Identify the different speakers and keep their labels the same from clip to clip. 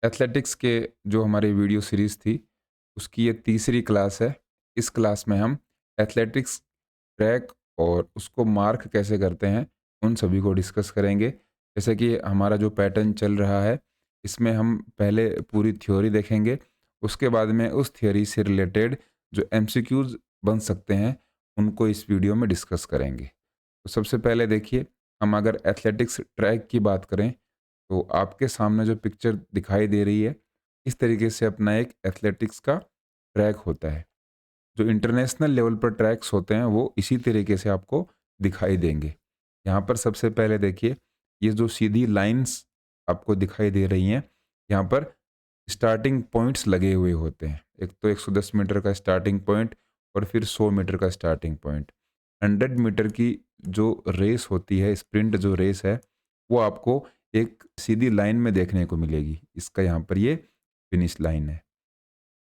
Speaker 1: Athletics के जो हमारी वीडियो सीरीज़ थी, उसकी ये तीसरी क्लास है। इस क्लास में हम एथलेटिक्स ट्रैक और उसको मार्क कैसे करते हैं, उन सभी को डिस्कस करेंगे। जैसे कि हमारा जो पैटर्न चल रहा है, इसमें हम पहले पूरी थ्योरी देखेंगे, उसके बाद में उस थ्योरी से रिलेटेड जो एमसीक्यूज़ बन सकते हैं, उनको इस वीडियो में डिस्कस करेंगे। तो सबसे पहले देखिए, हम अगर एथलेटिक्स ट्रैक की बात करें, तो आपके सामने जो पिक्चर दिखाई दे रही है, इस तरीके से अपना एक एथलेटिक्स का ट्रैक होता है। जो इंटरनेशनल लेवल पर ट्रैक्स होते हैं, वो इसी तरीके से आपको दिखाई देंगे। यहाँ पर सबसे पहले देखिए, ये जो सीधी लाइन्स आपको दिखाई दे रही हैं, यहाँ पर स्टार्टिंग पॉइंट्स लगे हुए होते हैं। एक तो 110 मीटर का स्टार्टिंग पॉइंट और फिर 100 मीटर का स्टार्टिंग पॉइंट। 100 मीटर की जो रेस होती है, स्प्रिंट जो रेस है, वो आपको एक सीधी लाइन में देखने को मिलेगी। इसका यहाँ पर ये फिनिश लाइन है।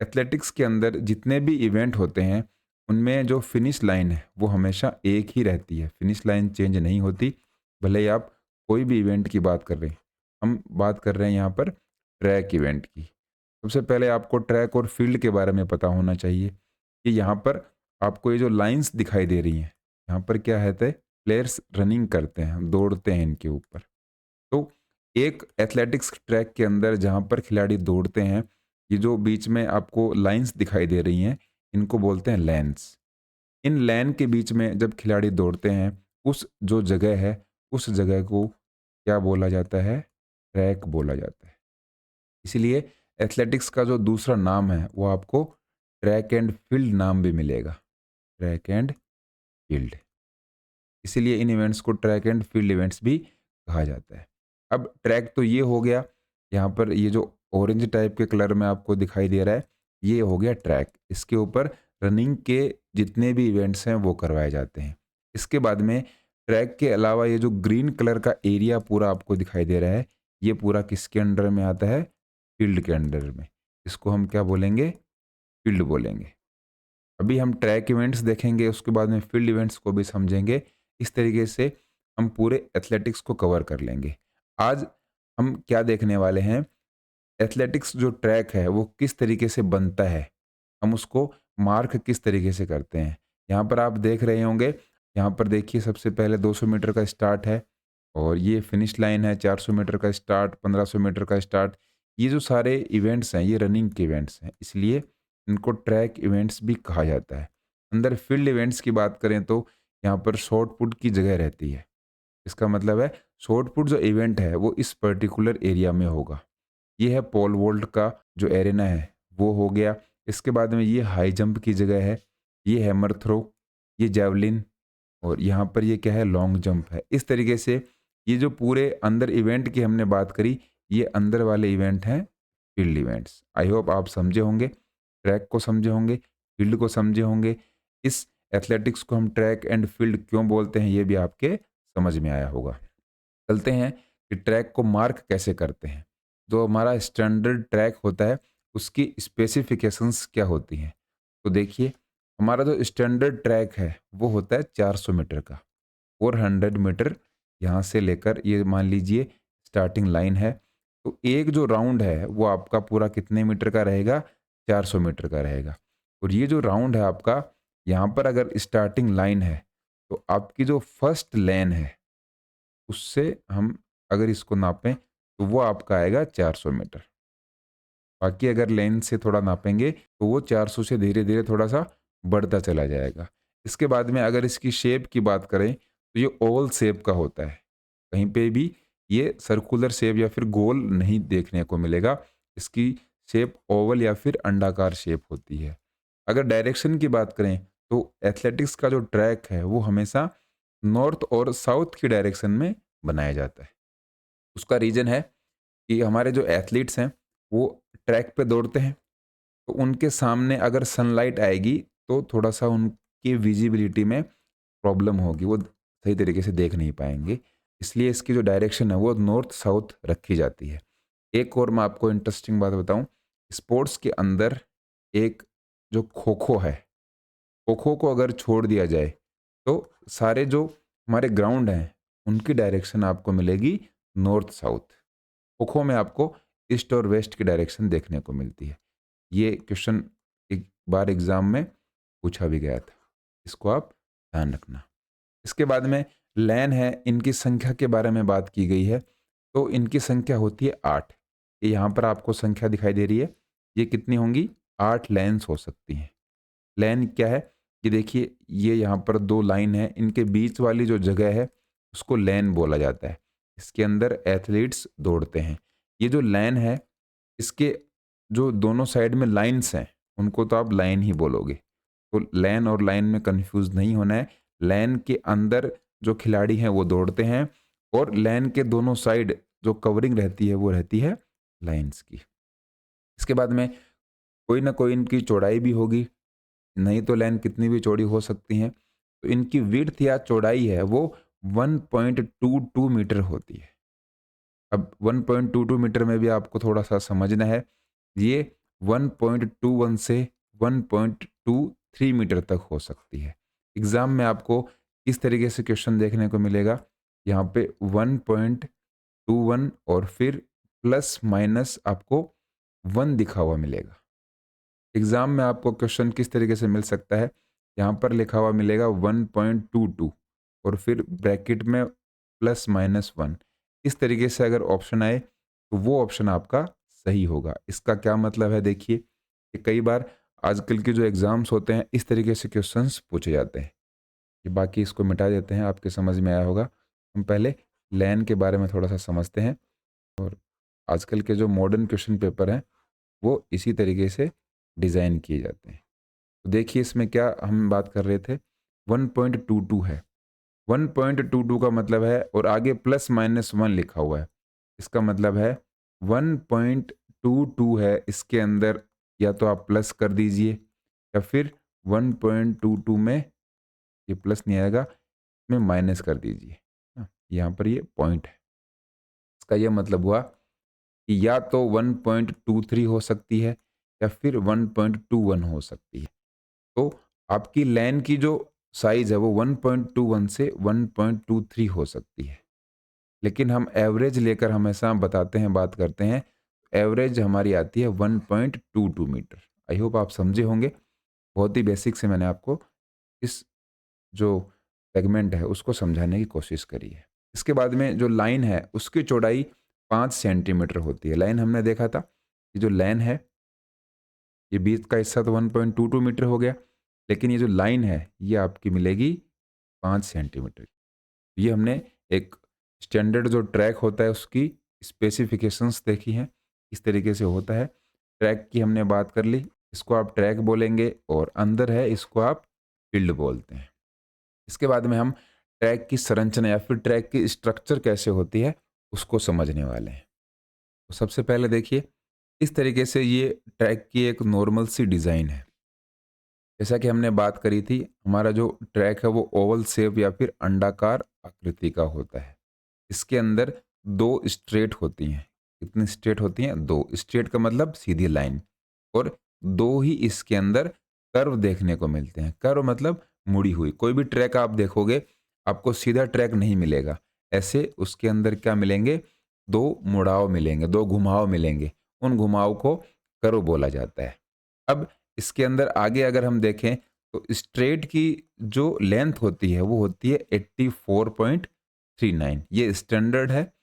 Speaker 1: एथलेटिक्स के अंदर जितने भी इवेंट होते हैं, उनमें जो फिनिश लाइन है, वो हमेशा एक ही रहती है। फिनिश लाइन चेंज नहीं होती, भले ही आप कोई भी इवेंट की बात कर रहे हैं। हम बात कर रहे हैं यहाँ पर ट्रैक इवेंट की। सबसे पहले आपको ट्रैक और फील्ड के बारे में पता होना चाहिए कि यहाँ पर आपको ये जो लाइंस दिखाई दे रही हैं, यहाँ पर क्या है, प्लेयर्स रनिंग करते हैं, दौड़ते हैं इनके ऊपर। तो एक एथलेटिक्स ट्रैक के अंदर जहाँ पर खिलाड़ी दौड़ते हैं, ये जो बीच में आपको लाइंस दिखाई दे रही हैं, इनको बोलते हैं लेन्स। इन लेन के बीच में जब खिलाड़ी दौड़ते हैं, उस जो जगह है, उस जगह को क्या बोला जाता है? ट्रैक बोला जाता है। इसलिए एथलेटिक्स का जो दूसरा नाम है, वो आपको ट्रैक एंड फील्ड नाम भी मिलेगा। Track and field. इसीलिए इन इवेंट्स को ट्रैक एंड फील्ड इवेंट्स भी कहा जाता है। अब ट्रैक तो ये हो गया, यहाँ पर ये जो ऑरेंज टाइप के कलर में आपको दिखाई दे रहा है, ये हो गया ट्रैक। इसके ऊपर रनिंग के जितने भी इवेंट्स हैं, वो करवाए जाते हैं। इसके बाद में ट्रैक के अलावा ये जो ग्रीन कलर का एरिया पूरा आपको दिखाई दे रहा है, ये पूरा किसके अंडर में आता है? फील्ड के अंडर में। इसको हम क्या बोलेंगे? फील्ड बोलेंगे। अभी हम ट्रैक इवेंट्स देखेंगे, उसके बाद में फील्ड इवेंट्स को भी समझेंगे। इस तरीके से हम पूरे एथलेटिक्स को कवर कर लेंगे। आज हम क्या देखने वाले हैं, एथलेटिक्स जो ट्रैक है वो किस तरीके से बनता है, हम उसको मार्क किस तरीके से करते हैं। यहाँ पर आप देख रहे होंगे, यहाँ पर देखिए, सबसे पहले 200 मीटर का स्टार्ट है और ये फिनिश लाइन है। 400 मीटर का स्टार्ट, 1500 मीटर का स्टार्ट। ये जो सारे इवेंट्स हैं, ये रनिंग के इवेंट्स हैं, इसलिए इनको ट्रैक इवेंट्स भी कहा जाता है। अंदर फील्ड इवेंट्स की बात करें तो यहाँ पर शॉर्ट पुट की जगह रहती है। इसका मतलब है शॉर्ट पुट जो इवेंट है, वो इस पर्टिकुलर एरिया में होगा। ये है पोल वोल्ट का जो एरेना है, वो हो गया। इसके बाद में ये हाई जंप की जगह है, ये हैमर थ्रो, ये जैवलिन, और यहाँ पर ये क्या है? लॉन्ग जंप है। इस तरीके से ये जो पूरे अंदर इवेंट की हमने बात करी, ये अंदर वाले इवेंट हैं फील्ड इवेंट्स। आई होप आप समझे होंगे, ट्रैक को समझे होंगे, फील्ड को समझे होंगे। इस एथलेटिक्स को हम ट्रैक एंड फील्ड क्यों बोलते हैं, ये भी आपके समझ में आया होगा। चलते हैं कि ट्रैक को मार्क कैसे करते हैं। जो हमारा स्टैंडर्ड ट्रैक होता है, उसकी स्पेसिफिकेशंस क्या होती हैं? तो देखिए, हमारा जो स्टैंडर्ड ट्रैक है, वो होता है 400 मीटर का। 400 मीटर यहाँ से लेकर, ये मान लीजिए स्टार्टिंग लाइन है, तो एक जो राउंड है वो आपका पूरा कितने मीटर का रहेगा? 400 मीटर का रहेगा। और ये जो राउंड है आपका, यहाँ पर अगर स्टार्टिंग लाइन है, तो आपकी जो फर्स्ट लेन है, उससे हम अगर इसको नापें, तो वो आपका आएगा 400 मीटर। बाकी अगर लेन से थोड़ा नापेंगे, तो वो 400 से धीरे धीरे थोड़ा सा बढ़ता चला जाएगा। इसके बाद में अगर इसकी शेप की बात करें, तो ये ओवल शेप का होता है। कहीं पे भी ये सर्कुलर शेप या फिर गोल नहीं देखने को मिलेगा। इसकी शेप ओवल या फिर अंडाकार शेप होती है। अगर डायरेक्शन की बात करें, तो एथलेटिक्स का जो ट्रैक है, वो हमेशा नॉर्थ और साउथ की डायरेक्शन में बनाया जाता है। उसका रीज़न है कि हमारे जो एथलीट्स हैं, वो ट्रैक पे दौड़ते हैं, तो उनके सामने अगर सनलाइट आएगी, तो थोड़ा-सा उनकी विज़िबिलिटी में प्रॉब्लम होगी, वो सही तरीके से देख नहीं पाएँगे। इसलिए इसकी जो डायरेक्शन है, वो नॉर्थ साउथ रखी जाती है। एक और मैं आपको इंटरेस्टिंग बात बताऊँ, स्पोर्ट्स के अंदर एक जो खो-खो है, खो-खो को अगर छोड़ दिया जाए, तो सारे जो हमारे ग्राउंड हैं, उनकी डायरेक्शन आपको मिलेगी नॉर्थ साउथ। खो-खो में आपको ईस्ट और वेस्ट की डायरेक्शन देखने को मिलती है। ये क्वेश्चन एक बार एग्जाम में पूछा भी गया था, इसको आप ध्यान रखना। इसके बाद में लैन है, इनकी संख्या के बारे में बात की गई है। तो इनकी संख्या होती है 8। ये यहाँ पर आपको संख्या दिखाई दे रही है, ये कितनी होंगी? 8 लैन्स हो सकती हैं। लैन क्या है? ये देखिए, ये यहाँ पर 2 लाइन है, इनके बीच वाली जो जगह है उसको लैन बोला जाता है। इसके अंदर एथलीट्स दौड़ते हैं। ये जो लैन है, इसके जो दोनों साइड में लाइन्स हैं उनको तो आप लाइन ही बोलोगे। तो लैन और लाइन में कंफ्यूज नहीं होना है। लैन के अंदर जो खिलाड़ी हैं वो दौड़ते हैं और लैन के दोनों साइड जो कवरिंग रहती है वो रहती है लाइन्स की। इसके बाद में कोई ना कोई इनकी चौड़ाई भी होगी, नहीं तो लाइन कितनी भी चौड़ी हो सकती हैं। तो इनकी विड्थ या चौड़ाई है वो 1.22 मीटर होती है। अब 1.22 मीटर में भी आपको थोड़ा सा समझना है, ये 1.21 से 1.23 मीटर तक हो सकती है। एग्जाम में आपको इस तरीके से क्वेश्चन देखने को मिलेगा, यहाँ पे 1.21 और फिर प्लस माइनस आपको 1 दिखा हुआ मिलेगा। एग्जाम में आपको क्वेश्चन किस तरीके से मिल सकता है, यहाँ पर लिखा हुआ मिलेगा 1.22 और फिर ब्रैकेट में प्लस माइनस 1। इस तरीके से अगर ऑप्शन आए तो वो ऑप्शन आपका सही होगा। इसका क्या मतलब है, देखिए कि कई बार आजकल के जो एग्ज़ाम्स होते हैं इस तरीके से क्वेश्चंस पूछे जाते हैं। ये बाकी इसको मिटा देते हैं, आपके समझ में आया होगा। हम पहले लैन के बारे में थोड़ा सा समझते हैं और आजकल के जो मॉडर्न क्वेश्चन पेपर हैं वो इसी तरीके से डिज़ाइन किए जाते हैं। तो देखिए इसमें क्या हम बात कर रहे थे, 1.22 है। 1.22 का मतलब है और आगे प्लस माइनस 1 लिखा हुआ है, इसका मतलब है 1.22 है, इसके अंदर या तो आप प्लस कर दीजिए या फिर 1.22 में ये प्लस नहीं आएगा, इसमें माइनस कर दीजिए। यहाँ पर ये पॉइंट है, इसका ये मतलब हुआ कि या तो 1.23 हो सकती है या फिर 1.21 हो सकती है। तो आपकी लैन की जो साइज है वो 1.21 से 1.23 हो सकती है, लेकिन हम एवरेज लेकर हमेशा बताते हैं, बात करते हैं, एवरेज हमारी आती है 1.22 मीटर। आई होप आप समझे होंगे। बहुत ही बेसिक से मैंने आपको इस जो सेगमेंट है उसको समझाने की कोशिश करी है। इसके बाद में जो लाइन है उसकी चौड़ाई 5 सेंटीमीटर होती है। लाइन हमने देखा था, ये जो लाइन है ये बीच का हिस्सा तो 1.22 मीटर हो गया, लेकिन ये जो लाइन है ये आपकी मिलेगी 5 सेंटीमीटर। ये हमने एक स्टैंडर्ड जो ट्रैक होता है उसकी स्पेसिफिकेशंस देखी हैं, इस तरीके से होता है। ट्रैक की हमने बात कर ली, इसको आप ट्रैक बोलेंगे, और अंदर है इसको आप फील्ड बोलते हैं। इसके बाद में हम ट्रैक की संरचना या फिर ट्रैक की स्ट्रक्चर कैसे होती है उसको समझने वाले हैं। तो सबसे पहले देखिए, इस तरीके से ये ट्रैक की एक नॉर्मल सी डिज़ाइन है। जैसा कि हमने बात करी थी, हमारा जो ट्रैक है वो ओवल शेप या फिर अंडाकार आकृति का होता है। इसके अंदर 2 स्ट्रेट होती हैं। कितनी स्ट्रेट होती हैं? 2 स्ट्रेट का मतलब सीधी लाइन, और 2 ही इसके अंदर कर्व देखने को मिलते हैं। कर्व मतलब मुड़ी हुई। कोई भी ट्रैक आप देखोगे आपको सीधा ट्रैक नहीं मिलेगा, ऐसे उसके अंदर क्या मिलेंगे? 2 मुड़ाव मिलेंगे, 2 घुमाव मिलेंगे। उन घुमाव को कर्व बोला जाता है। अब इसके अंदर आगे अगर हम देखें तो स्ट्रेट की जो लेंथ होती है वो होती है 84.39। ये स्टैंडर्ड है,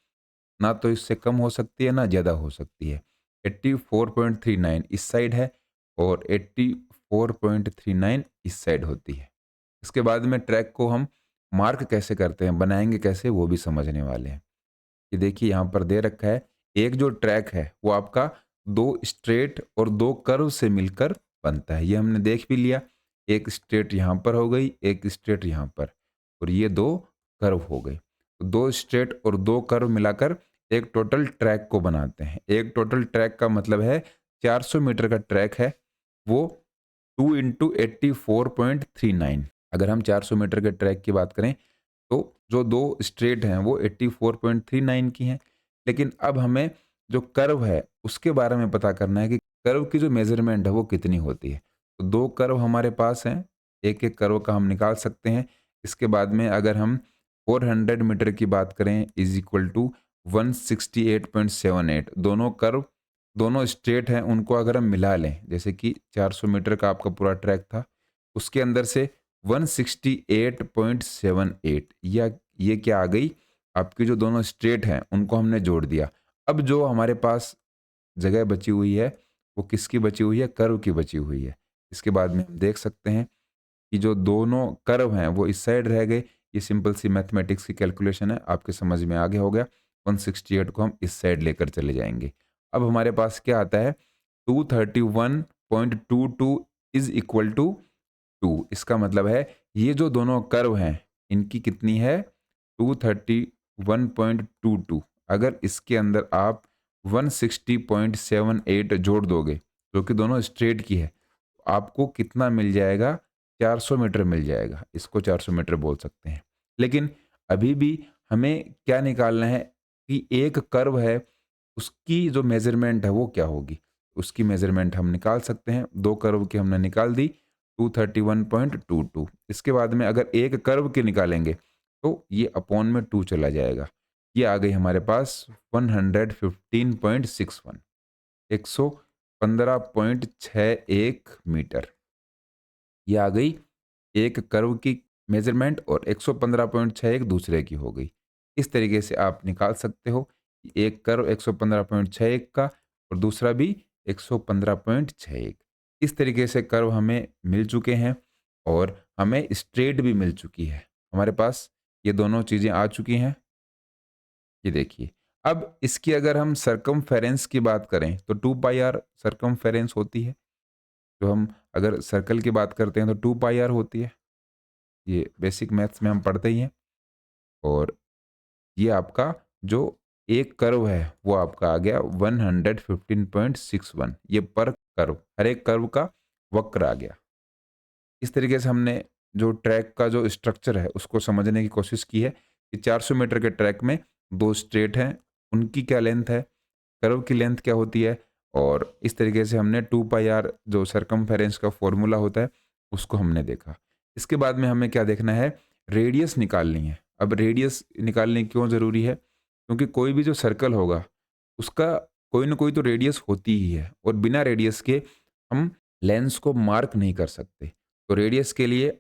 Speaker 1: ना तो इससे कम हो सकती है ना ज़्यादा हो सकती है। 84.39 इस साइड है और 84.39 इस साइड होती है। इसके बाद में ट्रैक को हम मार्क कैसे करते हैं, बनाएंगे कैसे, वो भी समझने वाले हैं। ये देखिए यहाँ पर दे रखा है, एक जो ट्रैक है वो आपका 2 स्ट्रेट और 2 कर्व से मिलकर बनता है। ये हमने देख भी लिया, एक स्ट्रेट यहाँ पर हो गई, एक स्ट्रेट यहाँ पर, और ये 2 कर्व हो गए। तो 2 स्ट्रेट और 2 कर्व मिलाकर एक टोटल ट्रैक को बनाते हैं। एक टोटल ट्रैक का मतलब है 400 मीटर का ट्रैक है वो 2 इंटू 84.39। अगर हम 400 मीटर के ट्रैक की बात करें तो जो 2 स्ट्रेट हैं वो 84.39 की हैं। लेकिन अब हमें जो कर्व है उसके बारे में पता करना है कि कर्व की जो मेजरमेंट है वो कितनी होती है। तो 2 कर्व हमारे पास हैं, एक एक कर्व का हम निकाल सकते हैं। इसके बाद में अगर हम 400 मीटर की बात करें इज इक्वल टू 168.78, दोनों कर्व दोनों स्ट्रेट हैं उनको अगर हम मिला लें, जैसे कि 400 मीटर का आपका पूरा ट्रैक था, उसके अंदर से 168.78 या ये क्या आ गई, आपकी जो दोनों स्ट्रेट हैं उनको हमने जोड़ दिया। अब जो हमारे पास जगह बची हुई है वो किसकी बची हुई है, कर्व की बची हुई है। इसके बाद में हम देख सकते हैं कि जो दोनों कर्व हैं वो इस साइड रह गए। ये सिंपल सी मैथमेटिक्स की कैलकुलेशन है, आपके समझ में आगे हो गया। 168 को हम इस साइड लेकर चले जाएंगे। अब हमारे पास क्या आता है, 231.22 इज इक्वल टू 2। इसका मतलब है ये जो दोनों कर्व हैं इनकी कितनी है, 231.22। अगर इसके अंदर आप 160.78 जोड़ दोगे जो कि दोनों स्ट्रेट की है, आपको कितना मिल जाएगा, 400 मीटर मिल जाएगा। इसको 400 मीटर बोल सकते हैं। लेकिन अभी भी हमें क्या निकालना है कि एक कर्व है उसकी जो मेजरमेंट है वो क्या होगी। उसकी मेजरमेंट हम निकाल सकते हैं। दो कर्व की हमने निकाल दी, 231.22। इसके बाद में अगर एक कर्व की निकालेंगे तो ये अपॉन में 2 चला जाएगा। ये आ गई हमारे पास 115.61, 115.61 मीटर। ये आ गई एक कर्व की मेजरमेंट और 115.61 दूसरे की हो गई। इस तरीके से आप निकाल सकते हो कि एक कर्व 115.61 का और दूसरा भी 115.61। इस तरीके से कर्व हमें मिल चुके हैं और हमें स्ट्रेट भी मिल चुकी है। हमारे पास ये दोनों चीज़ें आ चुकी हैं। ये देखिए, अब इसकी अगर हम सरकमफेरेंस की बात करें तो 2 पाई आर सरकमफेरेंस होती है। तो हम अगर सर्कल की बात करते हैं तो 2 पाई आर होती है। ये बेसिक मैथ्स में हम पढ़ते ही हैं। और ये आपका जो एक कर्व है वो आपका आ गया 115.61। ये पर कर्व, हर एक कर्व का वक्र आ गया। इस तरीके से हमने जो ट्रैक का जो स्ट्रक्चर है उसको समझने की कोशिश की है कि 400 मीटर के ट्रैक में दो स्ट्रेट हैं, उनकी क्या लेंथ है, कर्व की लेंथ क्या होती है। और इस तरीके से हमने 2 पाई आर जो सरकमफेरेंस का फॉर्मूला होता है उसको हमने देखा। इसके बाद में हमें क्या देखना है, रेडियस निकालनी है। अब रेडियस निकालनी क्यों ज़रूरी है, क्योंकि कोई भी जो सर्कल होगा उसका कोई ना कोई तो रेडियस होती ही है और बिना रेडियस के हम लेंस को मार्क नहीं कर सकते। तो रेडियस के लिए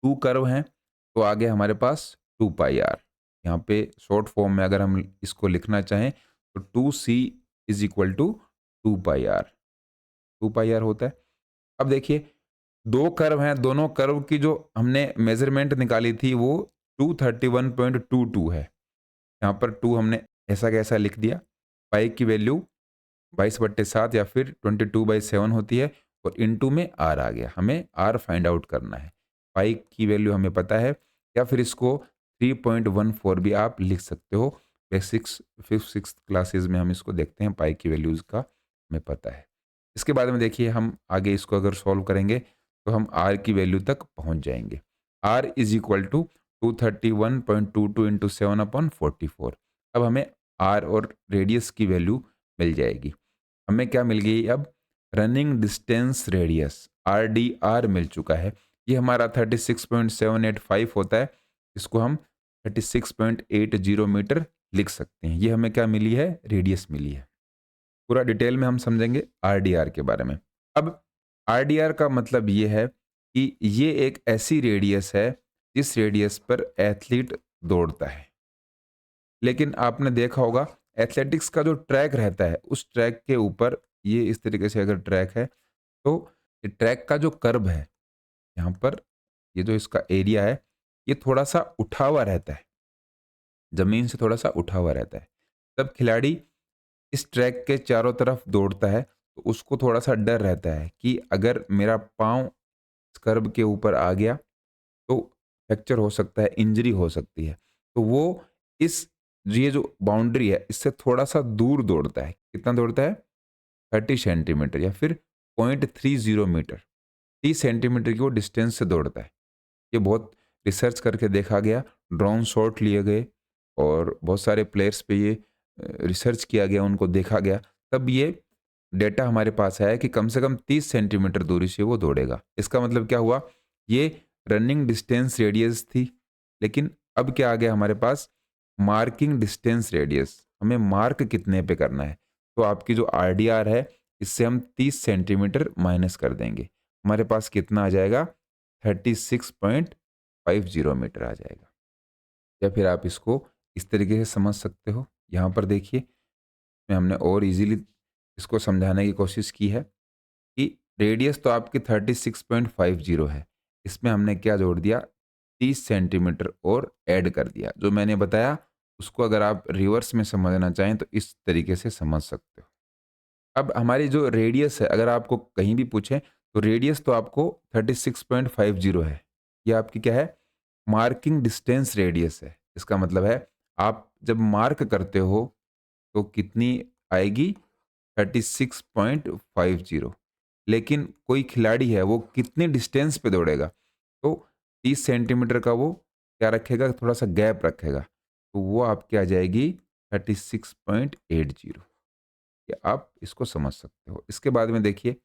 Speaker 1: 2 कर्व हैं, तो आगे हमारे पास 2 पाई आर। यहाँ पे शॉर्ट फॉर्म में अगर हम इसको लिखना चाहें तो 2c is equal to 2 pi R. 2 pi R होता है। अब देखिए, दो कर्व हैं, दोनों कर्व की जो हमने मेजरमेंट निकाली थी वो 231.22 है। यहाँ पर 2 हमने ऐसा कैसा लिख दिया, पाई की वैल्यू 22/7 या फिर 22/7 होती है और इनटू में आर आ गया। हमें आर फाइंड आउट करना है। पाई की वैल्यू हमें पता है, या फिर इसको 3.14 भी आप लिख सकते हो। बेसिक्स 5th 6th क्लासेस में हम इसको देखते हैं, पाई की वैल्यूज़ का हमें पता है। इसके बाद में देखिए, हम आगे इसको अगर सॉल्व करेंगे तो हम आर की वैल्यू तक पहुंच जाएंगे। R is equal to 231.22 into 7/44। अब हमें आर और रेडियस की वैल्यू मिल जाएगी। हमें क्या मिल गई अब, running distance radius R D R मिल चुका है। ये हमारा 36.785 होता है। इसको हम 36.80 मीटर लिख सकते हैं। ये हमें क्या मिली है, रेडियस मिली है। पूरा डिटेल में हम समझेंगे आर के बारे में। अब आर का मतलब ये है कि ये एक ऐसी रेडियस है जिस रेडियस पर एथलीट दौड़ता है। लेकिन आपने देखा होगा एथलेटिक्स का जो ट्रैक रहता है उस ट्रैक के ऊपर, ये इस तरीके से अगर ट्रैक है तो ये ट्रैक का जो कर्व है यहाँ पर, ये जो इसका एरिया है ये थोड़ा सा उठा हुआ रहता है, जमीन से थोड़ा सा उठा हुआ रहता है। तब खिलाड़ी इस ट्रैक के चारों तरफ दौड़ता है तो उसको थोड़ा सा डर रहता है कि अगर मेरा पाँव इस कर्व के ऊपर आ गया तो फ्रैक्चर हो सकता है, इंजरी हो सकती है। तो वो इस ये जो बाउंड्री है इससे थोड़ा सा दूर दौड़ता है। कितना दौड़ता है, 30 सेंटीमीटर या फिर 0.30 मीटर, 30 सेंटीमीटर की वो डिस्टेंस से दौड़ता है। ये बहुत रिसर्च करके देखा गया, ड्रोन शॉट लिए गए और बहुत सारे प्लेयर्स पे ये रिसर्च किया गया, उनको देखा गया, तब ये डेटा हमारे पास आया कि कम से कम 30 सेंटीमीटर दूरी से वो दौड़ेगा। इसका मतलब क्या हुआ, ये रनिंग डिस्टेंस रेडियस थी। लेकिन अब क्या आ गया हमारे पास, मार्किंग डिस्टेंस रेडियस। हमें मार्क कितने पे करना है, तो आपकी जो RDR है इससे हम 30 सेंटीमीटर माइनस कर देंगे, हमारे पास कितना आ जाएगा 36.50 मीटर आ जाएगा। या फिर आप इसको इस तरीके से समझ सकते हो, यहाँ पर देखिए में हमने और इजीली इसको समझाने की कोशिश की है कि रेडियस तो आपकी 36.50 है, इसमें हमने क्या जोड़ दिया 30 सेंटीमीटर और ऐड कर दिया। जो मैंने बताया उसको अगर आप रिवर्स में समझना चाहें तो इस तरीके से समझ सकते हो। अब हमारी जो रेडियस है, अगर आपको कहीं भी पूछें तो रेडियस तो आपको 36.50 है, ये आपकी क्या है मार्किंग डिस्टेंस रेडियस है। इसका मतलब है आप जब मार्क करते हो तो कितनी आएगी 36.50। लेकिन कोई खिलाड़ी है वो कितनी डिस्टेंस पे दौड़ेगा तो 30 सेंटीमीटर का वो क्या रखेगा, थोड़ा सा गैप रखेगा, तो वो आपकी आ जाएगी 36.80। ये आप इसको समझ सकते हो। इसके बाद में देखिए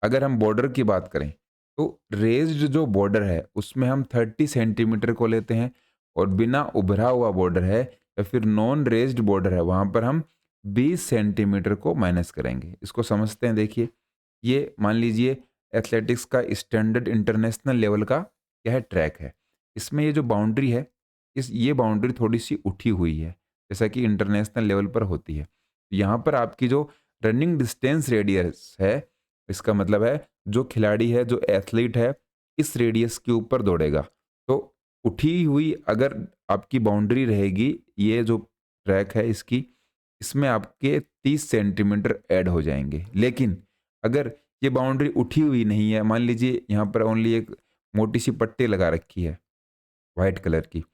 Speaker 1: अगर हम बॉर्डर की बात करें तो रेज्ड जो बॉर्डर है उसमें हम 30 सेंटीमीटर को लेते हैं, और बिना उभरा हुआ बॉर्डर है या फिर नॉन रेज्ड बॉर्डर है वहां पर हम 20 सेंटीमीटर को माइनस करेंगे। इसको समझते हैं। देखिए ये मान लीजिए एथलेटिक्स का स्टैंडर्ड इंटरनेशनल लेवल का क्या है ट्रैक है, इसमें ये जो बाउंड्री है ये बाउंड्री थोड़ी सी उठी हुई है जैसा कि इंटरनेशनल लेवल पर होती है। यहाँ पर आपकी जो रनिंग डिस्टेंस रेडियस है, इसका मतलब है जो खिलाड़ी है जो एथलीट है इस रेडियस के ऊपर दौड़ेगा, तो उठी हुई अगर आपकी बाउंड्री रहेगी, ये जो ट्रैक है इसकी, इसमें आपके 30 सेंटीमीटर ऐड हो जाएंगे। लेकिन अगर ये बाउंड्री उठी हुई नहीं है, मान लीजिए यहाँ पर ओनली एक मोटी सी पट्टी लगा रखी है वाइट कलर की,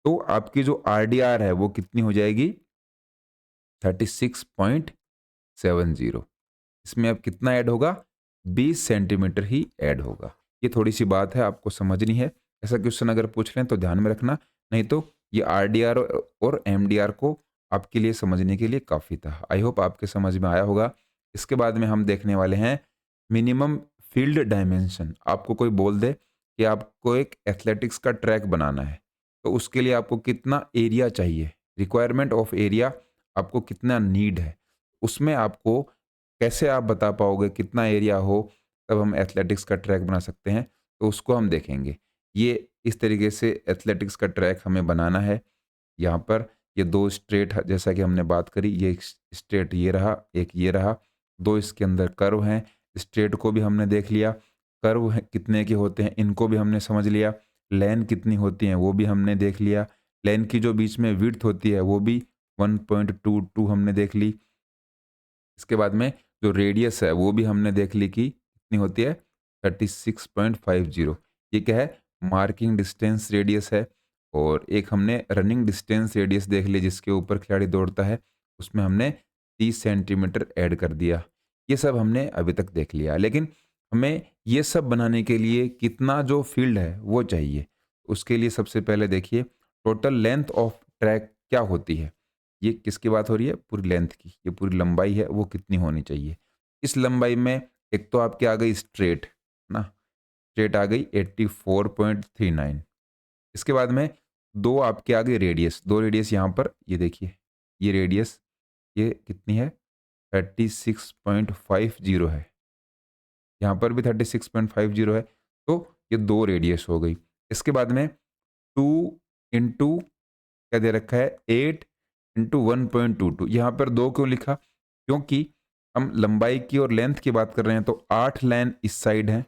Speaker 1: तो आपकी जो RDR है वो कितनी हो जाएगी 36.70। इसमें अब कितना ऐड होगा 20 सेंटीमीटर ही ऐड होगा। ये थोड़ी सी बात है आपको समझनी है। ऐसा क्वेश्चन अगर पूछ लें तो ध्यान में रखना, नहीं तो ये RDR और MDR को आपके लिए समझने के लिए काफ़ी था। आई होप आपके समझ में आया होगा। इसके बाद में हम देखने वाले हैं मिनिमम फील्ड डायमेंशन। आपको कोई बोल दे कि आपको एक एथलेटिक्स का ट्रैक बनाना है, तो उसके लिए आपको कितना एरिया चाहिए, रिक्वायरमेंट ऑफ एरिया आपको कितना नीड है, उसमें आपको कैसे आप बता पाओगे कितना एरिया हो तब हम एथलेटिक्स का ट्रैक बना सकते हैं, तो उसको हम देखेंगे। ये इस तरीके से एथलेटिक्स का ट्रैक हमें बनाना है। यहाँ पर ये दो स्ट्रेट जैसा कि हमने बात करी, ये एक स्ट्रेट ये रहा, एक ये रहा, दो इसके अंदर कर्व हैं। स्ट्रेट को भी हमने देख लिया, कर्व कितने के होते हैं इनको भी हमने समझ लिया, लेन कितनी होती हैं वो भी हमने देख लिया, लेन की जो बीच में विड्थ होती है वो भी 1.22 हमने देख ली। इसके बाद में जो रेडियस है वो भी हमने देख ली कि कितनी होती है 36.50। ये क्या है मार्किंग डिस्टेंस रेडियस है। और एक हमने रनिंग डिस्टेंस रेडियस देख ली जिसके ऊपर खिलाड़ी दौड़ता है, उसमें हमने 30 सेंटीमीटर ऐड कर दिया। ये सब हमने अभी तक देख लिया, लेकिन हमें ये सब बनाने के लिए कितना जो फील्ड है वो चाहिए। उसके लिए सबसे पहले देखिए टोटल लेंथ ऑफ ट्रैक क्या होती है। ये किसकी बात हो रही है, पूरी लेंथ की, ये पूरी लंबाई है वो कितनी होनी चाहिए। इस लंबाई में एक तो आपकी आ गई स्ट्रेट ना, स्ट्रेट आ गई 84.39। इसके बाद में दो आपके आ गई रेडियस, दो रेडियस यहाँ पर ये देखिए, ये रेडियस ये कितनी है 36.50 है, यहाँ पर भी 36.50 है, तो ये दो रेडियस हो गई। इसके बाद में 2 इंटू क्या दे रखा है 8 इंटू 1.22। यहाँ पर दो क्यों लिखा, क्योंकि हम लंबाई की और लेंथ की बात कर रहे हैं, तो 8 लाइन इस साइड है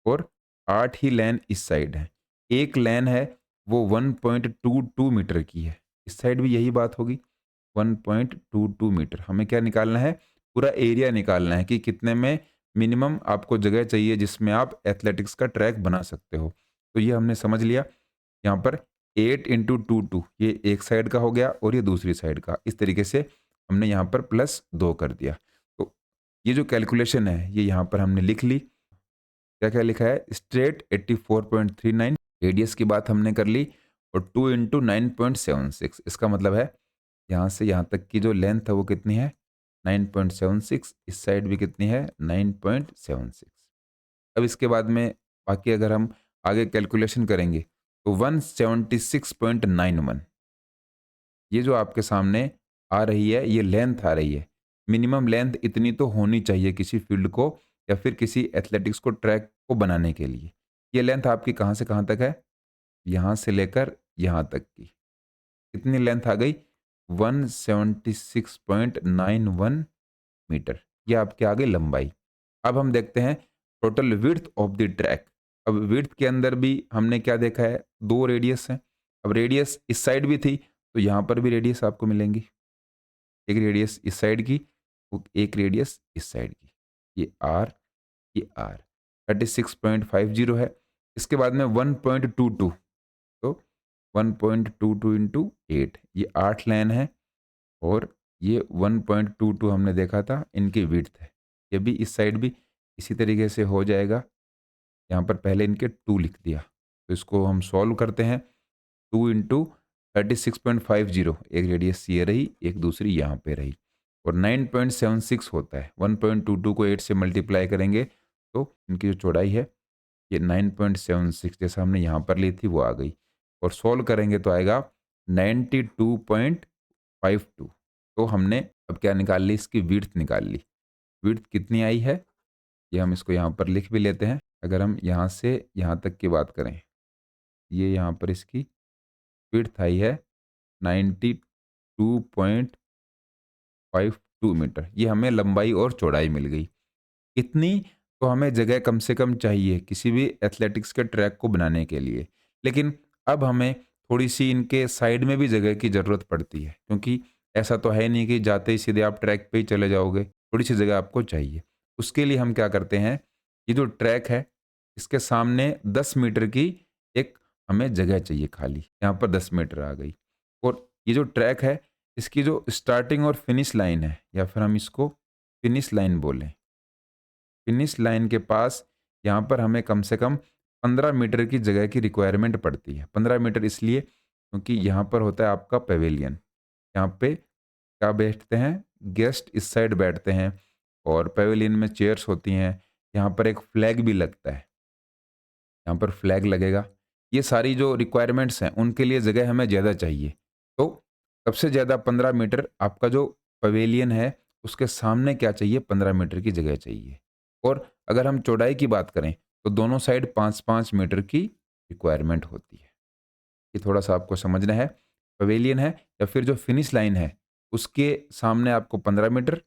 Speaker 1: और 8 ही लाइन इस साइड है। एक लाइन है वो 1.22 मीटर की है, इस साइड भी यही बात होगी 1.22 मीटर। हमें क्या निकालना है, पूरा एरिया निकालना है कि कितने में मिनिमम आपको जगह चाहिए जिसमें आप एथलेटिक्स का ट्रैक बना सकते हो। तो ये हमने समझ लिया। यहाँ पर 8 इंटू 2 ये एक साइड का हो गया और ये दूसरी साइड का, इस तरीके से हमने यहाँ पर +2 कर दिया। तो ये जो कैलकुलेशन है ये यहाँ पर हमने लिख ली। क्या क्या लिखा है, स्ट्रेट 84.39, रेडियस की बात हमने कर ली, और 2 इंटू 9.76। इसका मतलब है यहाँ से यहाँ तक की जो लेंथ है वो कितनी है 9.76, इस साइड भी कितनी है 9.76। अब इसके बाद में बाकी अगर हम आगे कैलकुलेशन करेंगे तो 176.91 ये जो आपके सामने आ रही है ये लेंथ आ रही है। मिनिमम लेंथ इतनी तो होनी चाहिए किसी फील्ड को या फिर किसी एथलेटिक्स को ट्रैक को बनाने के लिए। ये लेंथ आपकी कहाँ से कहाँ तक है? यहाँ से लेकर यहाँ तक की। कितनी लेंथ आ गई? 176.91 मीटर। ये आपकी आ गई लंबाई। अब हम देखते हैं total width of the track. अब विड्थ के अंदर भी हमने क्या देखा है? 2 रेडियस हैं। अब रेडियस इस साइड भी थी, तो यहाँ पर भी रेडियस आपको मिलेंगी। एक रेडियस इस साइड की, एक रेडियस इस साइड की। ये आर, ये आर 36.50 है। इसके बाद में 1.22, तो 1.22 इंटू 8, ये 8 लाइन है। और ये 1.22 हमने देखा था, इनकी विड्थ है। ये भी इस साइड भी इसी तरीके से हो जाएगा। यहाँ पर पहले इनके 2 लिख दिया, तो इसको हम सॉल्व करते हैं। 2 इंटू 36.50, एक रेडियस ये रही, एक दूसरी यहाँ पे रही, और 9.76 होता है। 1.22 को 8 से मल्टीप्लाई करेंगे तो इनकी जो चौड़ाई है ये 9.76, जैसा हमने यहाँ पर ली थी वो आ गई। और सॉल्व करेंगे तो आएगा 92.52। तो हमने अब क्या निकाल ली? इसकी विड्थ निकाल ली। विड्थ कितनी आई है ये हम इसको यहाँ पर लिख भी लेते हैं। अगर हम यहाँ से यहाँ तक की बात करें, ये यहाँ पर इसकी विड्थ आई है 92.52 मीटर। ये हमें लंबाई और चौड़ाई मिल गई। इतनी तो हमें जगह कम से कम चाहिए किसी भी एथलेटिक्स के ट्रैक को बनाने के लिए। लेकिन अब हमें थोड़ी सी इनके साइड में भी जगह की ज़रूरत पड़ती है, क्योंकि ऐसा तो है नहीं कि जाते ही सीधे आप ट्रैक पे ही चले जाओगे। थोड़ी सी जगह आपको चाहिए। उसके लिए हम क्या करते हैं, ये जो ट्रैक है इसके सामने 10 मीटर की एक हमें जगह चाहिए खाली। यहाँ पर 10 मीटर आ गई। और ये जो ट्रैक है इसकी जो स्टार्टिंग और फिनिश लाइन है, या फिर हम इसको फिनिश लाइन बोलें, फिनिश लाइन के पास यहाँ पर हमें कम से कम 15 मीटर की जगह की रिक्वायरमेंट पड़ती है। 15 मीटर इसलिए क्योंकि यहाँ पर होता है आपका पेवेलियन। यहाँ पे क्या बैठते हैं? गेस्ट इस साइड बैठते हैं, और पेवेलियन में चेयर्स होती हैं। यहाँ पर एक फ्लैग भी लगता है, यहाँ पर फ्लैग लगेगा। ये सारी जो रिक्वायरमेंट्स हैं उनके लिए जगह हमें ज़्यादा चाहिए। तो सबसे ज़्यादा 15 मीटर आपका जो पवेलियन है उसके सामने क्या चाहिए? 15 मीटर की जगह चाहिए। और अगर हम चौड़ाई की बात करें तो दोनों साइड 5-5 मीटर की रिक्वायरमेंट होती है। ये थोड़ा सा आपको समझना है। पवेलियन है या फिर जो फिनिश लाइन है उसके सामने आपको 15 मीटर,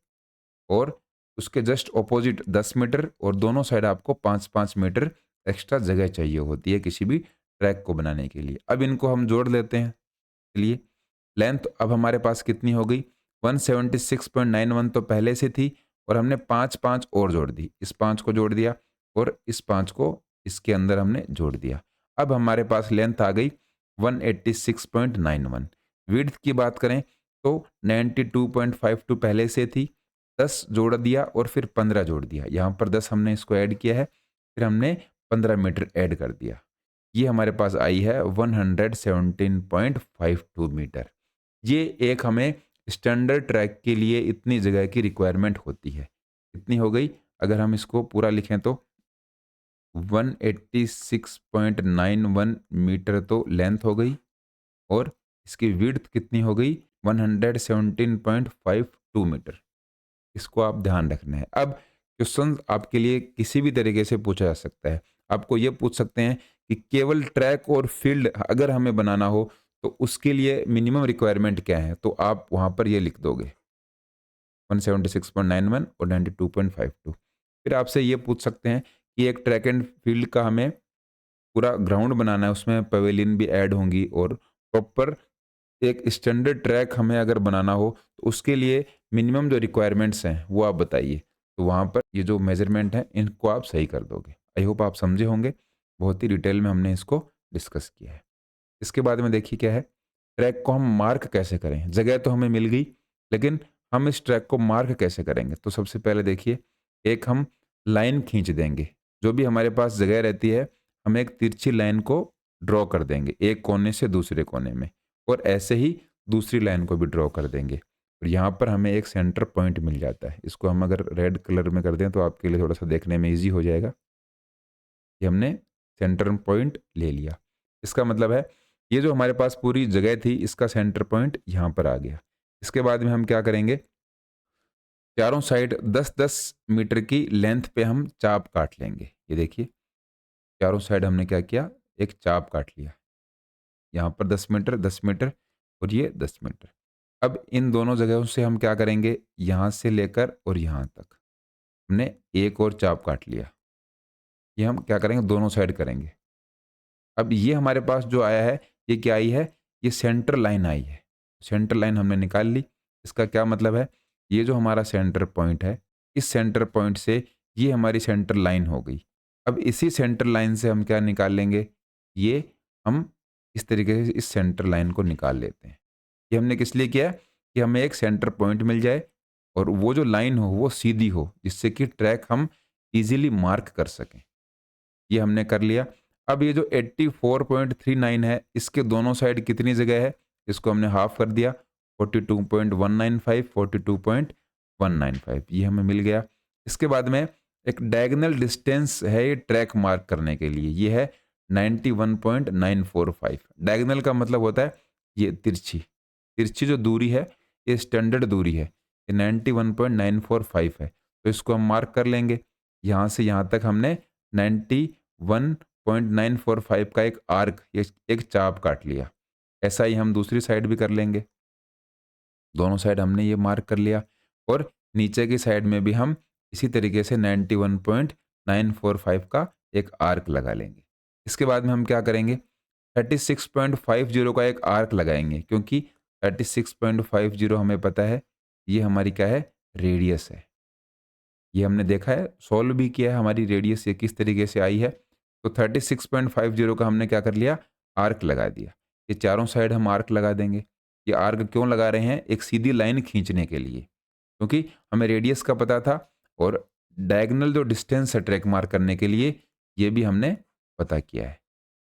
Speaker 1: और उसके जस्ट ऑपोजिट 10 मीटर, और दोनों साइड आपको 5-5 मीटर एक्स्ट्रा जगह चाहिए होती है किसी भी ट्रैक को बनाने के लिए। अब इनको हम जोड़ लेते हैं। चलिए, लेंथ अब हमारे पास कितनी हो गई? 176.91 तो पहले से थी, और हमने 5-5 और जोड़ दी। इस 5 को जोड़ दिया और इस 5 को इसके अंदर हमने जोड़ दिया। अब हमारे पास लेंथ आ गई 186.91। विड्थ की बात करें तो 92.52 पहले से थी, 10 जोड़ दिया और फिर 15 जोड़ दिया। यहाँ पर 10 हमने इसको ऐड किया है, फिर हमने 15 मीटर ऐड कर दिया। ये हमारे पास आई है 117.52 मीटर। ये एक हमें स्टैंडर्ड ट्रैक के लिए इतनी जगह की रिक्वायरमेंट होती है। कितनी हो गई? अगर हम इसको पूरा लिखें तो 186.91 मीटर तो लेंथ हो गई, और इसकी विड्थ कितनी हो गई? 117.52 मीटर। इसको आप ध्यान रखना है। अब क्वेश्चन आपके लिए किसी भी तरीके से पूछा जा सकता है। आपको ये पूछ सकते हैं कि केवल ट्रैक और फील्ड अगर हमें बनाना हो तो उसके लिए मिनिमम रिक्वायरमेंट क्या है? तो आप वहाँ पर ये लिख दोगे 176.91 और 92.52। फिर आपसे ये पूछ सकते हैं कि एक ट्रैक एंड फील्ड का हमें पूरा ग्राउंड बनाना है, उसमें पवेलियन भी ऐड होंगी, और प्रॉपर एक स्टैंडर्ड ट्रैक हमें अगर बनाना हो तो उसके लिए मिनिमम जो रिक्वायरमेंट्स हैं वो आप बताइए। तो वहाँ पर ये जो मेजरमेंट है इनको आप सही कर दोगे। आई होप आप समझे होंगे। बहुत ही डिटेल में हमने इसको डिस्कस किया है। इसके बाद में देखिए क्या है, ट्रैक को हम मार्क कैसे करें? जगह तो हमें मिल गई, लेकिन हम इस ट्रैक को मार्क कैसे करेंगे? तो सबसे पहले देखिए, एक हम लाइन खींच देंगे। जो भी हमारे पास जगह रहती है हम एक तिरछी लाइन को ड्रॉ कर देंगे एक कोने से दूसरे कोने में, और ऐसे ही दूसरी लाइन को भी ड्रॉ कर देंगे। और यहाँ पर हमें एक सेंटर पॉइंट मिल जाता है। इसको हम अगर रेड कलर में कर दें तो आपके लिए थोड़ा सा देखने में ईजी हो जाएगा। ये हमने सेंटर पॉइंट ले लिया। इसका मतलब है ये जो हमारे पास पूरी जगह थी इसका सेंटर पॉइंट यहाँ पर आ गया। इसके बाद में हम क्या करेंगे, चारों साइड 10-10 मीटर की लेंथ पे हम चाप काट लेंगे। ये देखिए, चारों साइड हमने क्या किया, एक चाप काट लिया। यहाँ पर 10 मीटर, 10 मीटर और ये 10 मीटर। अब इन दोनों जगहों से हम क्या करेंगे, यहाँ से लेकर और यहाँ तक हमने एक और चाप काट लिया। ये हम क्या करेंगे, दोनों साइड करेंगे। अब ये हमारे पास जो आया है, ये क्या आई है, ये सेंटर लाइन आई है। सेंटर लाइन हमने निकाल ली। इसका क्या मतलब है, ये जो हमारा सेंटर पॉइंट है, इस सेंटर पॉइंट से ये हमारी सेंटर लाइन हो गई। अब इसी सेंटर लाइन से हम क्या निकाल लेंगे, ये हम इस तरीके से इस सेंटर लाइन को निकाल लेते हैं। ये हमने किस लिए किया, कि हमें एक सेंटर पॉइंट मिल जाए और वो जो लाइन हो वो सीधी हो, जिससे कि ट्रैक हम इजीली मार्क कर सकें। ये हमने कर लिया। अब ये जो 84.39 है, इसके दोनों साइड कितनी जगह है, इसको हमने हाफ कर दिया। 42.195, 42.195 ये हमें मिल गया। इसके बाद में एक डायगोनल डिस्टेंस है ये ट्रैक मार्क करने के लिए, ये है 91.945। डायगोनल का मतलब होता है ये तिरछी, तिरछी जो दूरी है, ये स्टैंडर्ड दूरी है, ये 91.945 है। तो इसको हम मार्क कर लेंगे। यहाँ से यहाँ तक हमने 91.945 का एक आर्क, एक चाप काट लिया। ऐसा ही हम दूसरी साइड भी कर लेंगे। दोनों साइड हमने ये मार्क कर लिया और नीचे की साइड में भी हम इसी तरीके से 91.945 का एक आर्क लगा लेंगे। इसके बाद में हम क्या करेंगे, 36.50 का एक आर्क लगाएंगे, क्योंकि 36.50 हमें पता है ये हमारी क्या है, रेडियस है। ये हमने देखा है, सॉल्व भी किया है, हमारी रेडियस ये किस तरीके से आई है। तो 36.50 का हमने क्या कर लिया, आर्क लगा दिया। ये चारों साइड हम आर्क लगा देंगे। ये आर्क क्यों लगा रहे हैं, एक सीधी लाइन खींचने के लिए, क्योंकि हमें रेडियस का पता था और डायगोनल जो डिस्टेंस है ट्रैक मार्क करने के लिए, ये भी हमने पता किया है,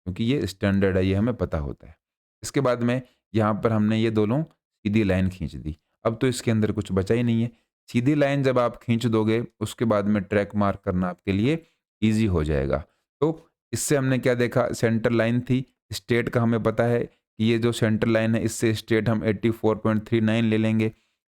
Speaker 1: क्योंकि ये स्टैंडर्ड है, ये हमें पता होता है। इसके बाद में यहाँ पर हमने ये दोनों सीधी लाइन खींच दी। अब तो इसके अंदर कुछ बचा ही नहीं है। सीधी लाइन जब आप खींच दोगे, उसके बाद में ट्रैक मार्क करना आपके लिए ईजी हो जाएगा। तो इससे हमने क्या देखा, सेंटर लाइन थी, स्ट्रेट का हमें पता है कि ये जो सेंटर लाइन है, इससे स्ट्रेट हम 84.39 ले लेंगे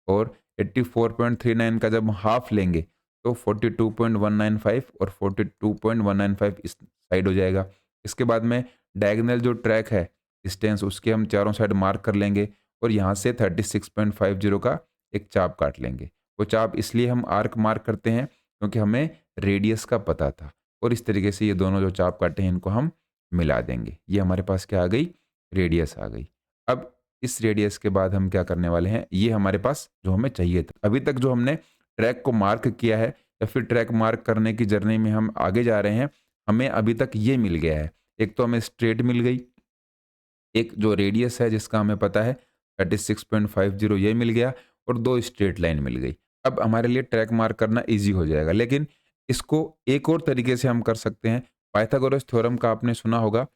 Speaker 1: और 84.39 का जब हाफ लेंगे तो 42.195 और 42.195 इस साइड हो जाएगा। इसके बाद में डायगोनल जो ट्रैक है डिस्टेंस, उसके हम चारों साइड मार्क कर लेंगे और यहाँ से 36.50 का एक चाप काट लेंगे। वो चाप इसलिए हम आर्क मार्क करते हैं क्योंकि हमें रेडियस का पता था, और इस तरीके से ये दोनों जो चाप काटे हैं इनको हम मिला देंगे। ये हमारे पास क्या आ गई, रेडियस आ गई। अब इस रेडियस के बाद हम क्या करने वाले हैं, ये हमारे पास जो हमें चाहिए था। अभी तक जो हमने ट्रैक को मार्क किया है या फिर ट्रैक मार्क करने की जर्नी में हम आगे जा रहे हैं, हमें अभी तक ये मिल गया है। एक तो हमें स्ट्रेट मिल गई, एक जो रेडियस है जिसका हमें पता है 36.50 ये मिल गया, और दो स्ट्रेट लाइन मिल गई। अब हमारे लिए ट्रैक मार्क करना इजी हो जाएगा, लेकिन इसको एक और तरीके से हम कर सकते हैं। पाइथागोरस थ्योरम का आपने सुना होगा,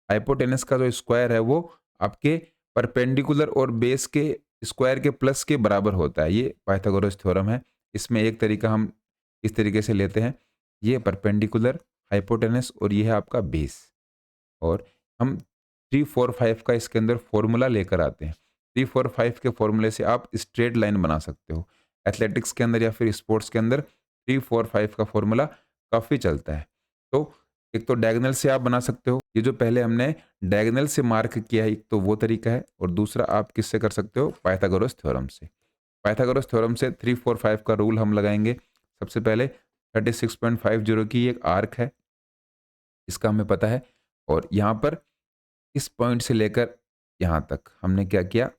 Speaker 1: हाइपोटेनस का जो स्क्वायर है वो आपके परपेंडिकुलर और बेस के स्क्वायर के प्लस के बराबर होता है। ये पाइथागोरस थ्योरम है। इसमें एक तरीका हम इस तरीके से लेते हैं, ये परपेंडिकुलर, हाइपोटेनस और ये है आपका बेस, और हम 3-4-5 का इसके अंदर फॉर्मूला लेकर आते हैं। 3-4-5 के फॉर्मूले से आप स्ट्रेट लाइन बना सकते हो। एथलेटिक्स के अंदर या फिर स्पोर्ट्स के अंदर 3-4-5 का फॉर्मूला काफ़ी चलता है। तो एक तो डायगोनल से आप बना सकते हो, ये जो पहले हमने डायगोनल से मार्क किया है, एक तो वो तरीका है, और दूसरा आप किससे कर सकते हो, पाइथागोरस थ्योरम से। पाइथागोरस थ्योरम से 3-4-5 का रूल हम लगाएंगे। सबसे पहले 36.50 की एक आर्क है, इसका हमें पता है, और यहाँ पर इस पॉइंट से लेकर यहाँ तक हमने क्या किया,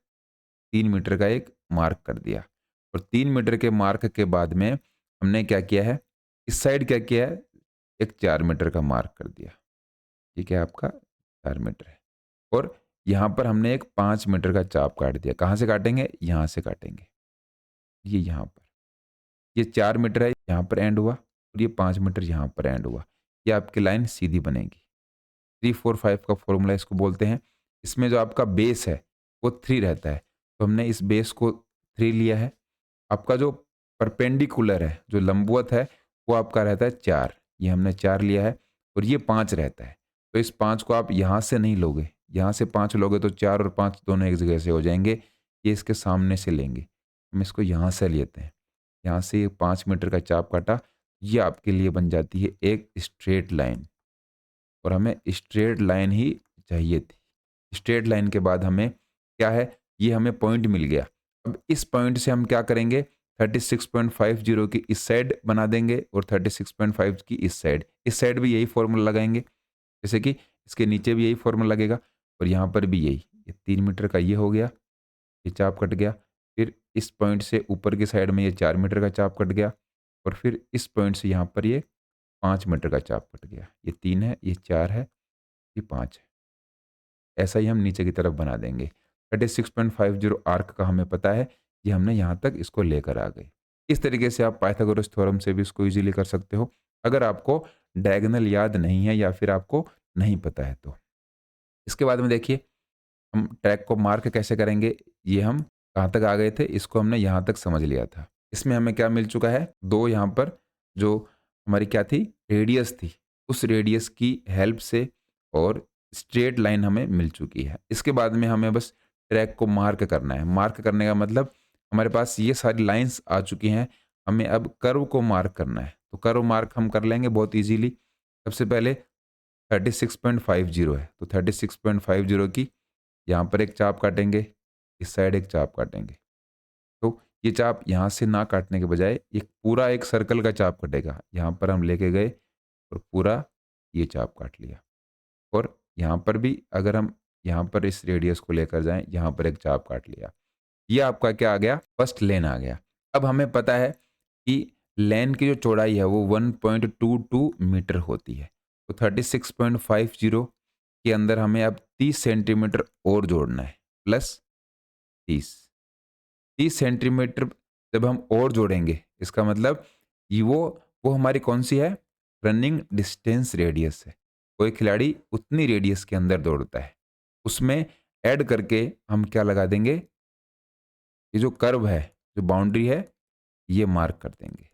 Speaker 1: 3 मीटर का एक मार्क कर दिया, और 3 मीटर के मार्क के बाद में हमने क्या किया है, इस साइड क्या किया है, एक 4 मीटर का मार्क कर दिया। ठीक है, आपका 4 मीटर है, और यहाँ पर हमने एक 5 मीटर का चाप काट दिया। कहाँ से काटेंगे, यहाँ से काटेंगे। ये यहाँ पर ये 4 मीटर है, यहाँ पर एंड हुआ, और ये 5 मीटर यहाँ पर एंड हुआ। ये आपकी लाइन सीधी बनेगी। 3-4-5 का फॉर्मूला इसको बोलते हैं। इसमें जो आपका बेस है वो 3 रहता है, तो हमने इस बेस को 3 लिया है। आपका जो परपेंडिकुलर है, जो लंबवत है, वो आपका रहता है 4, ये हमने 4 लिया है, और ये 5 रहता है। तो इस 5 को आप यहाँ से नहीं लोगे, यहाँ से 5 लोगे तो 4 और 5 दोनों एक जगह से हो जाएंगे। ये इसके सामने से लेंगे, हम इसको यहाँ से लेते हैं। यहाँ से 5 मीटर का चाप काटा, ये आपके लिए बन जाती है एक स्ट्रेट लाइन, और हमें स्ट्रेट लाइन ही चाहिए थी। स्ट्रेट लाइन के बाद हमें क्या है, ये हमें पॉइंट मिल गया। अब इस पॉइंट से हम क्या करेंगे, 36.50 की इस साइड बना देंगे और 36.5 की इस साइड भी यही फॉर्मूला लगाएंगे, जैसे कि इसके नीचे भी यही फॉर्मूला लगेगा और यहाँ पर भी यही। ये 3 मीटर का ये हो गया, ये चाप कट गया। फिर इस पॉइंट से ऊपर की साइड में ये 4 मीटर का चाप कट गया, और फिर इस पॉइंट से यहाँ पर ये 5 मीटर का चाप कट गया। ये 3 है, ये 4 है, ये 5 है। ऐसा ही हम नीचे की तरफ बना देंगे। 36.50 आर्क का हमें पता है, ये हमने यहाँ तक इसको लेकर आ गए। इस तरीके से आप पाइथागोरस थ्योरम से भी इसको इजीली कर सकते हो, अगर आपको डायगोनल याद नहीं है या फिर आपको नहीं पता है तो। इसके बाद में देखिए, हम ट्रैक को मार्क कैसे करेंगे, ये हम कहाँ तक आ गए थे, इसको हमने यहाँ तक समझ लिया था। इसमें हमें क्या मिल चुका है, 2 यहाँ पर जो हमारी क्या थी, रेडियस थी, उस रेडियस की हेल्प से और स्ट्रेट लाइन हमें मिल चुकी है। इसके बाद में हमें बस ट्रैक को मार्क करना है। मार्क करने का मतलब हमारे पास ये सारी लाइंस आ चुकी हैं, हमें अब कर्व को मार्क करना है। तो कर्व मार्क हम कर लेंगे बहुत ईजीली। सबसे पहले 36.50 है, तो 36.50 की यहाँ पर एक चाप काटेंगे, इस साइड एक चाप काटेंगे। तो ये चाप यहाँ से ना काटने के बजाय एक पूरा एक सर्कल का चाप कटेगा। यहाँ पर हम लेके गए और पूरा ये चाप काट लिया, और यहाँ पर भी अगर हम यहाँ पर इस रेडियस को लेकर जाएं, यहाँ पर एक चाप काट लिया। ये आपका क्या आ गया, फर्स्ट लेन आ गया। अब हमें पता है कि लेन की जो चौड़ाई है वो 1.22 मीटर होती है। तो 36.50 के अंदर हमें अब 30 सेंटीमीटर और जोड़ना है, प्लस 30 सेंटीमीटर जब हम और जोड़ेंगे, इसका मतलब ये वो हमारी कौन सी है, रनिंग डिस्टेंस रेडियस है। कोई खिलाड़ी उतनी रेडियस के अंदर दौड़ता है, उसमें ऐड करके हम क्या लगा देंगे, ये जो कर्व है, जो बाउंड्री है, ये मार्क कर देंगे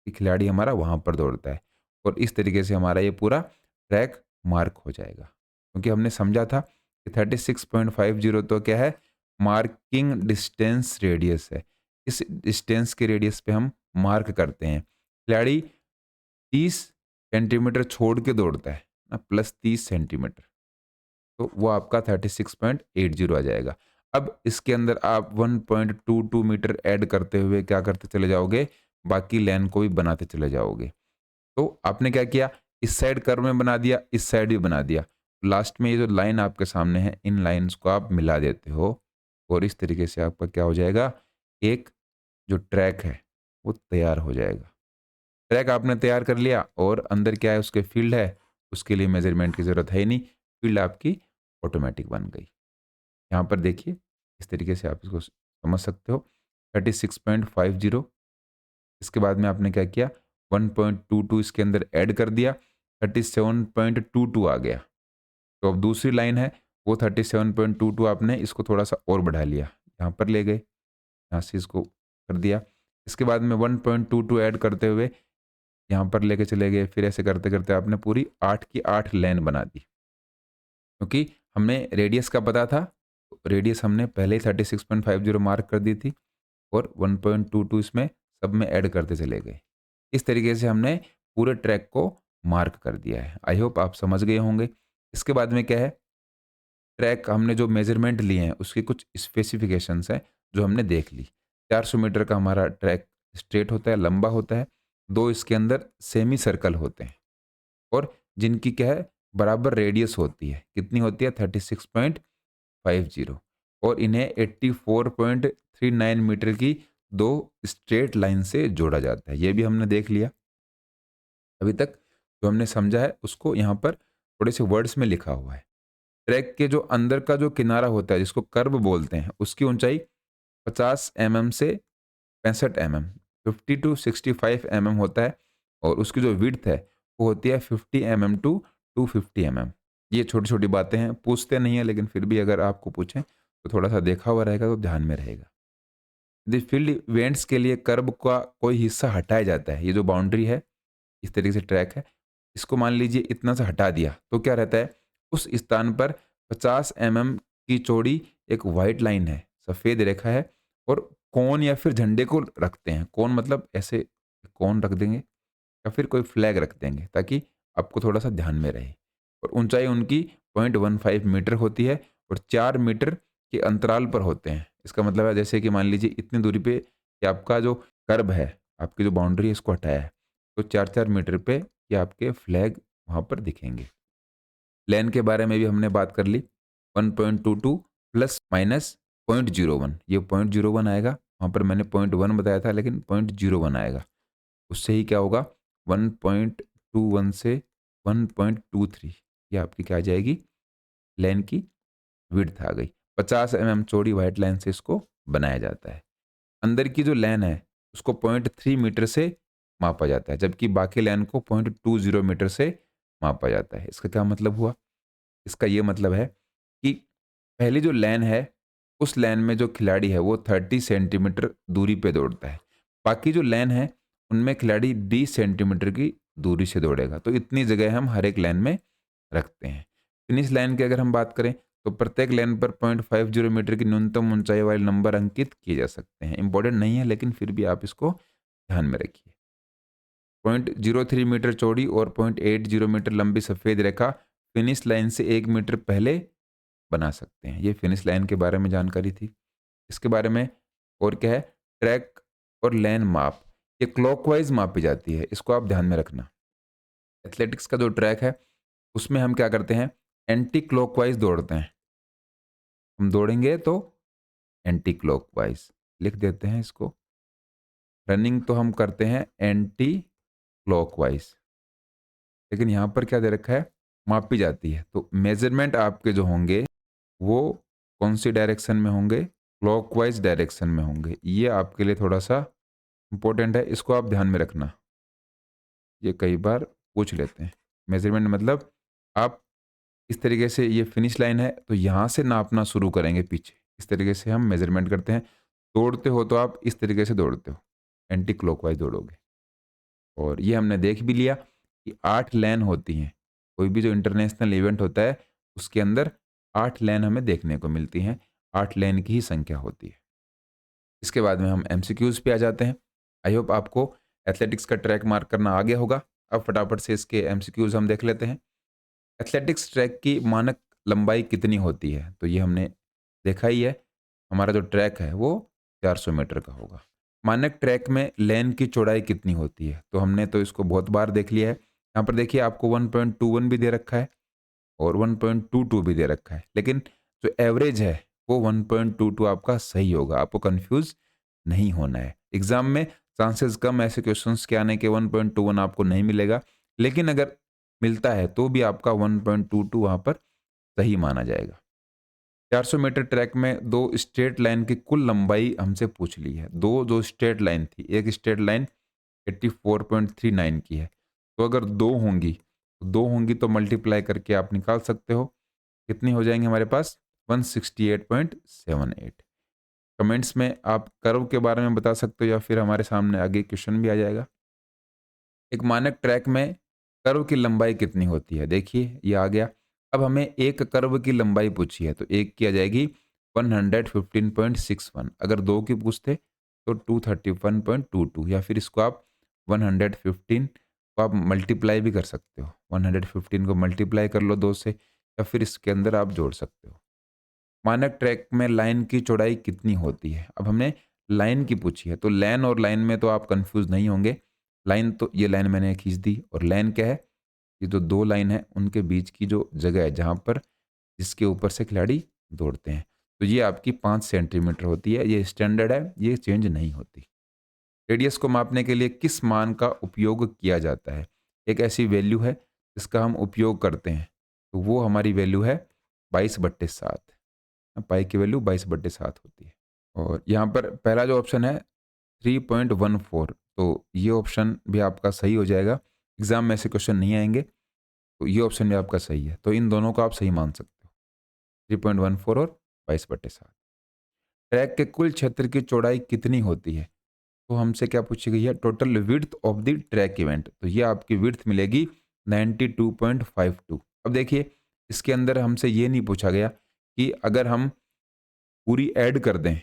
Speaker 1: कि खिलाड़ी हमारा वहां पर दौड़ता है, और इस तरीके से हमारा ये पूरा ट्रैक मार्क हो जाएगा। क्योंकि हमने समझा था कि 36.50 तो क्या है, मार्किंग डिस्टेंस रेडियस है। इस डिस्टेंस के रेडियस पे हम मार्क करते हैं। खिलाड़ी 30 सेंटीमीटर छोड़ के दौड़ता है ना, प्लस 30 सेंटीमीटर, तो वो आपका 36.80 आ जाएगा। अब इसके अंदर आप 1.22 मीटर ऐड करते हुए क्या करते चले जाओगे, बाकी लाइन को भी बनाते चले जाओगे। तो आपने क्या किया, इस साइड कर्व में बना दिया, इस साइड भी बना दिया। लास्ट में ये जो लाइन आपके सामने है, इन लाइंस को आप मिला देते हो, और इस तरीके से आपका क्या हो जाएगा, एक जो ट्रैक है वो तैयार हो जाएगा। ट्रैक आपने तैयार कर लिया, और अंदर क्या है, उसके फील्ड है, उसके लिए मेजरमेंट की ज़रूरत है ही नहीं, फील्ड आपकी ऑटोमेटिक बन गई। यहाँ पर देखिए, इस तरीके से आप इसको समझ सकते हो। 36.50, इसके बाद में आपने क्या किया, 1.22 इसके अंदर ऐड कर दिया, 37.22 आ गया। तो अब दूसरी लाइन है, वो 37.22 आपने इसको थोड़ा सा और बढ़ा लिया, यहाँ पर ले गए, यहाँ से इसको कर दिया। इसके बाद में 1.22 ऐड करते हुए यहाँ पर लेके चले गए, फिर ऐसे करते करते आपने पूरी 8 की 8 लाइन बना दी। क्योंकि हमने रेडियस का पता था, रेडियस हमने पहले ही 36.50 मार्क कर दी थी, और 1.22 इसमें सब में ऐड करते चले गए। इस तरीके से हमने पूरे ट्रैक को मार्क कर दिया है। आई होप आप समझ गए होंगे। इसके बाद में क्या है, ट्रैक हमने जो मेजरमेंट लिए हैं उसकी कुछ स्पेसिफिकेशंस हैं जो हमने देख ली। 400 मीटर का हमारा ट्रैक स्ट्रेट होता है, लंबा होता है। 2 इसके अंदर सेमी सर्कल होते हैं, और जिनकी क्या है, बराबर रेडियस होती है। कितनी होती है, 36.50, और इन्हें 84.39 मीटर की 2 स्ट्रेट लाइन से जोड़ा जाता है। ये भी हमने देख लिया। अभी तक जो हमने समझा है उसको यहाँ पर थोड़े से वर्ड्स में लिखा हुआ है। ट्रैक के जो अंदर का जो किनारा होता है, जिसको कर्व बोलते हैं, उसकी ऊंचाई 50 mm से 65 mm, 50 टू 65 mm होता है, और उसकी जो विड्थ है वो होती है 50 mm टू 250 mm। ये छोटी छोटी बातें हैं, पूछते नहीं है, लेकिन फिर भी अगर आपको पूछें तो थोड़ा सा देखा हुआ रहेगा तो ध्यान में रहेगा। यदि फील्ड इवेंट्स के लिए कर्व का कोई हिस्सा हटाया जाता है, ये जो बाउंड्री है, इस तरीके से ट्रैक है, इसको मान लीजिए इतना सा हटा दिया, तो क्या रहता है, उस स्थान पर 50 mm की चौड़ी एक वाइट लाइन है, सफ़ेद रेखा है, और कोन या फिर झंडे को रखते हैं। कोन मतलब ऐसे कोन रख देंगे या फिर कोई फ्लैग रख देंगे ताकि आपको थोड़ा सा ध्यान में रहे। और ऊंचाई उनकी 0.15 मीटर होती है और 4 मीटर के अंतराल पर होते हैं। इसका मतलब है जैसे कि मान लीजिए इतनी दूरी पे कि आपका जो कर्व है, आपकी जो बाउंड्री है इसको हटाया है, तो 4-4 मीटर पे ये आपके फ्लैग वहाँ पर दिखेंगे। लेन के बारे में भी हमने बात कर ली। 1.22 प्लस माइनस 0.01, ये 0.01 आएगा। वहाँ पर मैंने 0.1 बताया था लेकिन 0.01 आएगा। उससे ही क्या होगा, 1.21 से 1.23, ये आपकी क्या आ जाएगी, लेन की विड्थ आ गई। 50 mm चौड़ी व्हाइट लाइन से इसको बनाया जाता है। अंदर की जो लेन है उसको 0.3 मीटर से मापा जाता है, जबकि बाकी लेन को 0.20 मीटर से मापा जाता है। इसका क्या मतलब हुआ, इसका ये मतलब है कि पहली जो लेन है उस लेन में जो खिलाड़ी है वो 30 सेंटीमीटर दूरी पे दौड़ता है। बाकी जो लेन है उनमें खिलाड़ी 20 सेंटीमीटर की दूरी से दौड़ेगा। तो इतनी जगह हम हर एक लेन में रखते हैं। फिनिश लाइन की अगर हम बात करें तो प्रत्येक लेन पर 0.50 मीटर की न्यूनतम ऊंचाई वाले नंबर अंकित किए जा सकते हैं। इंपॉर्टेंट नहीं है लेकिन फिर भी आप इसको ध्यान में रखिए। 0.03 मीटर चौड़ी और 0.80 मीटर लंबी सफ़ेद रेखा फिनिश लाइन से 1 मीटर पहले बना सकते हैं। ये फिनिश लाइन के बारे में जानकारी थी। इसके बारे में और क्या है, ट्रैक और लेन माप, ये क्लॉकवाइज मापी जाती है, इसको आप ध्यान में रखना। एथलेटिक्स का जो ट्रैक है उसमें हम क्या करते हैं, एंटी क्लॉकवाइज दौड़ते हैं। हम दौड़ेंगे तो एंटी क्लॉकवाइज लिख देते हैं इसको। रनिंग तो हम करते हैं एंटी क्लॉकवाइज, लेकिन यहाँ पर क्या दे रखा है, मापी जाती है। तो मेजरमेंट आपके जो होंगे वो कौन सी डायरेक्शन में होंगे, क्लॉकवाइज डायरेक्शन में होंगे। ये आपके लिए थोड़ा सा इंपॉर्टेंट है, इसको आप ध्यान में रखना। ये कई बार पूछ लेते हैं। मेजरमेंट मतलब आप इस तरीके से, ये फिनिश लाइन है तो यहाँ से नापना शुरू करेंगे पीछे, इस तरीके से हम मेजरमेंट करते हैं। दौड़ते हो तो आप इस तरीके से दौड़ते हो, एंटी क्लॉकवाइज दौड़ोगे। और ये हमने देख भी लिया कि 8 लेन होती हैं। कोई भी जो इंटरनेशनल इवेंट होता है उसके अंदर 8 लेन हमें देखने को मिलती हैं। 8 लेन की ही संख्या होती है। इसके बाद में हम एमसीक्यूज पे आ जाते हैं। आई होप आपको एथलेटिक्स का ट्रैक मार्क करना आ गया होगा। अब फटाफट से इसके एमसीक्यूज हम देख लेते हैं। एथलेटिक्स ट्रैक की मानक लंबाई कितनी होती है, तो ये हमने देखा ही है। हमारा जो ट्रैक है वो 400 मीटर का होगा। मानक ट्रैक में लेन की चौड़ाई कितनी होती है, तो हमने तो इसको बहुत बार देख लिया है। यहाँ पर देखिए आपको 1.21 भी दे रखा है और 1.22 भी दे रखा है, लेकिन जो एवरेज है वो 1.22 आपका सही होगा। आपको कंफ्यूज नहीं होना है। एग्जाम में चांसेस कम ऐसे क्वेश्चंस के आने के 1.21 आपको नहीं मिलेगा, लेकिन अगर मिलता है तो भी आपका 1.22 वहाँ पर सही माना जाएगा। 400 मीटर ट्रैक में दो स्ट्रेट लाइन की कुल लंबाई हमसे पूछ ली है। दो जो स्ट्रेट लाइन थी, एक स्ट्रेट लाइन 84.39 की है, तो अगर दो होंगी तो मल्टीप्लाई करके आप निकाल सकते हो। कितनी हो जाएंगे हमारे पास, 168.78। कमेंट्स में आप कर्व के बारे में बता सकते हो या फिर हमारे सामने आगे क्वेश्चन भी आ जाएगा। एक मानक ट्रैक में कर्व की लंबाई कितनी होती है, देखिए ये आ गया। अब हमें एक कर्व की लंबाई पूछी है तो एक की आ जाएगी 115.61। अगर दो की पूछते तो 231.22, या फिर इसको आप 115 को आप मल्टीप्लाई भी कर सकते हो। 115 को मल्टीप्लाई कर लो 2 से, या फिर इसके अंदर आप जोड़ सकते हो। मानक ट्रैक में लाइन की चौड़ाई कितनी होती है, अब हमने लाइन की पूछी है तो लाइन और लाइन में तो आप कंफ्यूज नहीं होंगे। लाइन तो ये लाइन मैंने खींच दी, और लाइन क्या है, ये जो दो लाइन है उनके बीच की जो जगह है जहाँ पर जिसके ऊपर से खिलाड़ी दौड़ते हैं, तो ये आपकी 5 सेंटीमीटर होती है। ये स्टैंडर्ड है, ये चेंज नहीं होती। रेडियस को मापने के लिए किस मान का उपयोग किया जाता है, एक ऐसी वैल्यू है जिसका हम उपयोग करते हैं, तो वो हमारी वैल्यू है 22/7। पाई की वैल्यू 22/7 होती है। और यहाँ पर पहला जो ऑप्शन है 3.14, तो ये ऑप्शन भी आपका सही हो जाएगा। एग्जाम में ऐसे क्वेश्चन नहीं आएंगे, तो ये ऑप्शन भी आपका सही है। तो इन दोनों को आप सही मान सकते हो, 3.14 और 22/7। ट्रैक के कुल क्षेत्र की चौड़ाई कितनी होती है, तो हमसे क्या पूछी गई है, total width of the track event, तो ये आपकी विड्थ मिलेगी 92.52। अब देखिए इसके अंदर हमसे ये नहीं पूछा गया कि अगर हम पूरी ऐड कर दें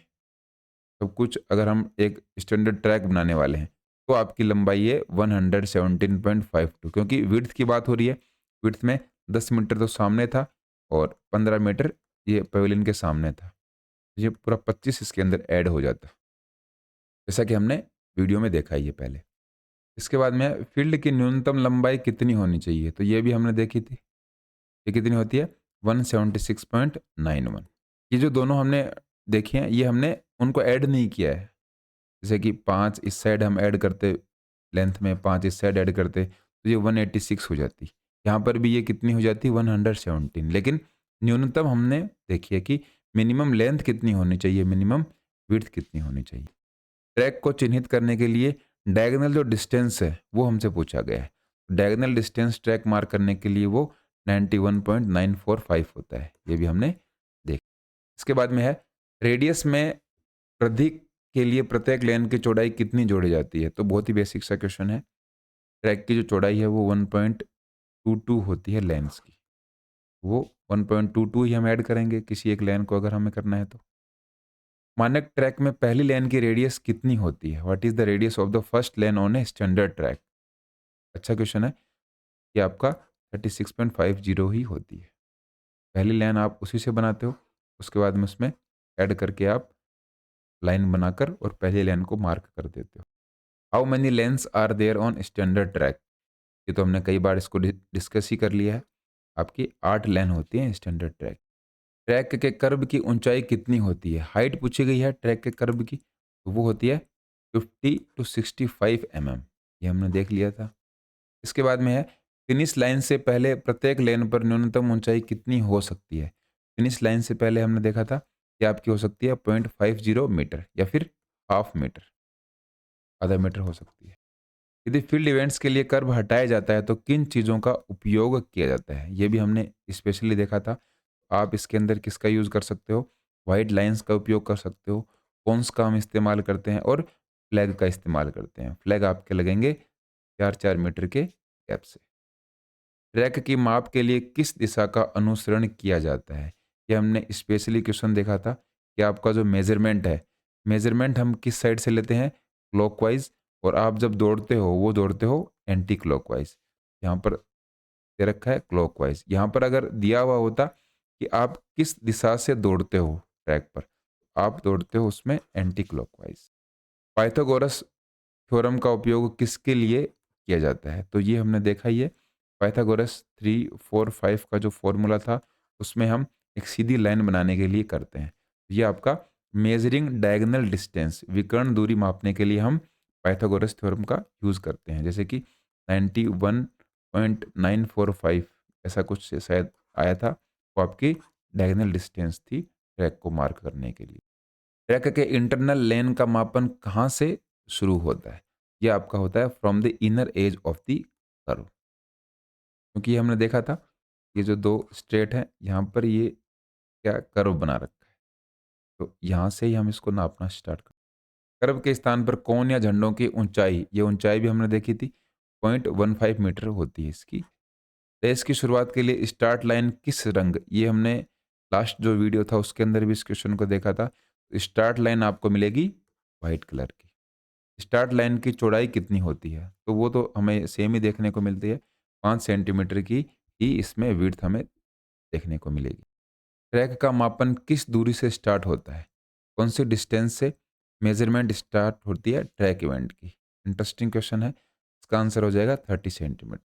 Speaker 1: सब कुछ अगर हम एक स्टैंडर्ड ट्रैक बनाने वाले हैं तो आपकी लंबाई है 117.52, क्योंकि विड्थ की बात हो रही है। विड्थ में 10 मीटर तो सामने था और 15 मीटर ये पवेलियन के सामने था। ये पूरा 25 इसके अंदर ऐड हो जाता, जैसा कि हमने वीडियो में देखा ही है पहले। इसके बाद में फील्ड की न्यूनतम लंबाई कितनी होनी चाहिए, तो ये भी हमने देखी थी। ये कितनी होती है? 176.91। ये जो दोनों हमने देखी हैं, ये हमने उनको ऐड नहीं किया है। जैसे कि 5 इस साइड हम ऐड करते लेंथ में, 5 इस साइड ऐड करते तो ये 186 हो जाती। यहाँ पर भी ये कितनी हो जाती? 117। लेकिन न्यूनतम हमने देखी है कि मिनिमम लेंथ कितनी होनी चाहिए, मिनिमम विड्थ कितनी होनी चाहिए। ट्रैक को चिन्हित करने के लिए डायगोनल जो डिस्टेंस है वो हमसे पूछा गया है। डायगोनल डिस्टेंस ट्रैक मार्क करने के लिए वो 91.945 होता है। ये भी हमने देखा। इसके बाद में है रेडियस में वृद्धि के लिए प्रत्येक लेन की चौड़ाई कितनी जोड़ी जाती है, तो बहुत ही बेसिक सा क्वेश्चन है। ट्रैक की जो चौड़ाई है वो 1.22 होती है लेंस की, वो 1.22 ही हम ऐड करेंगे किसी एक लेन को अगर हमें करना है तो। मानक ट्रैक में पहली लेन की रेडियस कितनी होती है? What is the radius of the first lane on a standard track? अच्छा क्वेश्चन है। ये आपका 36.50 ही होती है। पहली लाइन आप उसी से बनाते हो, उसके बाद में उसमें ऐड करके आप लाइन बनाकर और पहली लाइन को मार्क कर देते हो। How many lanes are there on standard track? ये तो हमने कई बार इसको डिस्कस ही कर लिया है। आपकी 8 लेन होती है स्टैंडर्ड ट्रैक। ट्रैक के कर्व की ऊंचाई कितनी होती है? हाइट पूछी गई है ट्रैक के कर्व की, तो वो होती है 50 टू 65 mm। ये हमने देख लिया था। इसके बाद में है फिनिश लाइन से पहले प्रत्येक लेन पर न्यूनतम ऊंचाई कितनी हो सकती है? फिनिश लाइन से पहले हमने देखा था कि आपकी हो सकती है 0.50 मीटर या फिर हाफ मीटर, आधा मीटर हो सकती है। यदि फील्ड इवेंट्स के लिए कर्व हटाया जाता है तो किन चीज़ों का उपयोग किया जाता है? ये भी हमने स्पेशली देखा था। आप इसके अंदर किसका यूज़ कर सकते हो? वाइड लाइंस का उपयोग कर सकते हो, कॉन्स का हम इस्तेमाल करते हैं और फ्लैग का इस्तेमाल करते हैं। फ्लैग आपके लगेंगे 4-4 मीटर के गैप से। ट्रैक की माप के लिए किस दिशा का अनुसरण किया जाता है? ये हमने स्पेशली क्वेश्चन देखा था कि आपका जो मेजरमेंट है, मेजरमेंट हम किस साइड से लेते हैं? क्लॉकवाइज। और आप जब दौड़ते हो वो दौड़ते हो एंटी क्लॉकवाइज। यहाँ पर दे रखा है क्लॉकवाइज। यहाँ पर अगर दिया हुआ होता कि आप किस दिशा से दौड़ते हो ट्रैक पर, आप दौड़ते हो उसमें एंटी क्लॉकवाइज। पाइथागोरस थ्योरम का उपयोग किसके लिए किया जाता है? तो ये हमने देखा ही है। पाइथागोरस 3, 4, 5 का जो फॉर्मूला था उसमें हम एक सीधी लाइन बनाने के लिए करते हैं। ये आपका मेजरिंग डायगोनल डिस्टेंस, विकर्ण दूरी मापने के लिए हम पाइथागोरस थ्योरम का यूज़ करते हैं। जैसे कि 91.945 ऐसा कुछ से शायद आया था, वो आपकी डायगोनल डिस्टेंस थी ट्रैक को मार्क करने के लिए। ट्रैक के इंटरनल लेन का मापन कहाँ से शुरू होता है? ये आपका होता है from the inner as of the curve. क्योंकि ये हमने देखा था, ये जो 2 स्ट्रेट हैं, यहाँ पर ये क्या कर्व बना रखा है। तो यहाँ से ही हम इसको नापना स्टार्ट कर। कर्व के स्थान पर कोन या झंडों की ऊंचाई, ये ऊंचाई भी हमने देखी थी, 0.15 मीटर होती है इसकी। रेस की शुरुआत के लिए स्टार्ट लाइन किस रंग, ये हमने लास्ट जो वीडियो था उसके अंदर भी इस क्वेश्चन को देखा था। स्टार्ट लाइन आपको मिलेगी व्हाइट कलर की। स्टार्ट लाइन की चौड़ाई कितनी होती है? तो वो तो हमें सेम ही देखने को मिलती है, 5 सेंटीमीटर की ही इसमें विड्थ हमें देखने को मिलेगी। ट्रैक का मापन किस दूरी से स्टार्ट होता है? कौन सी डिस्टेंस से मेजरमेंट स्टार्ट होती है ट्रैक इवेंट की? इंटरेस्टिंग क्वेश्चन है। इसका आंसर हो जाएगा 30 सेंटीमीटर।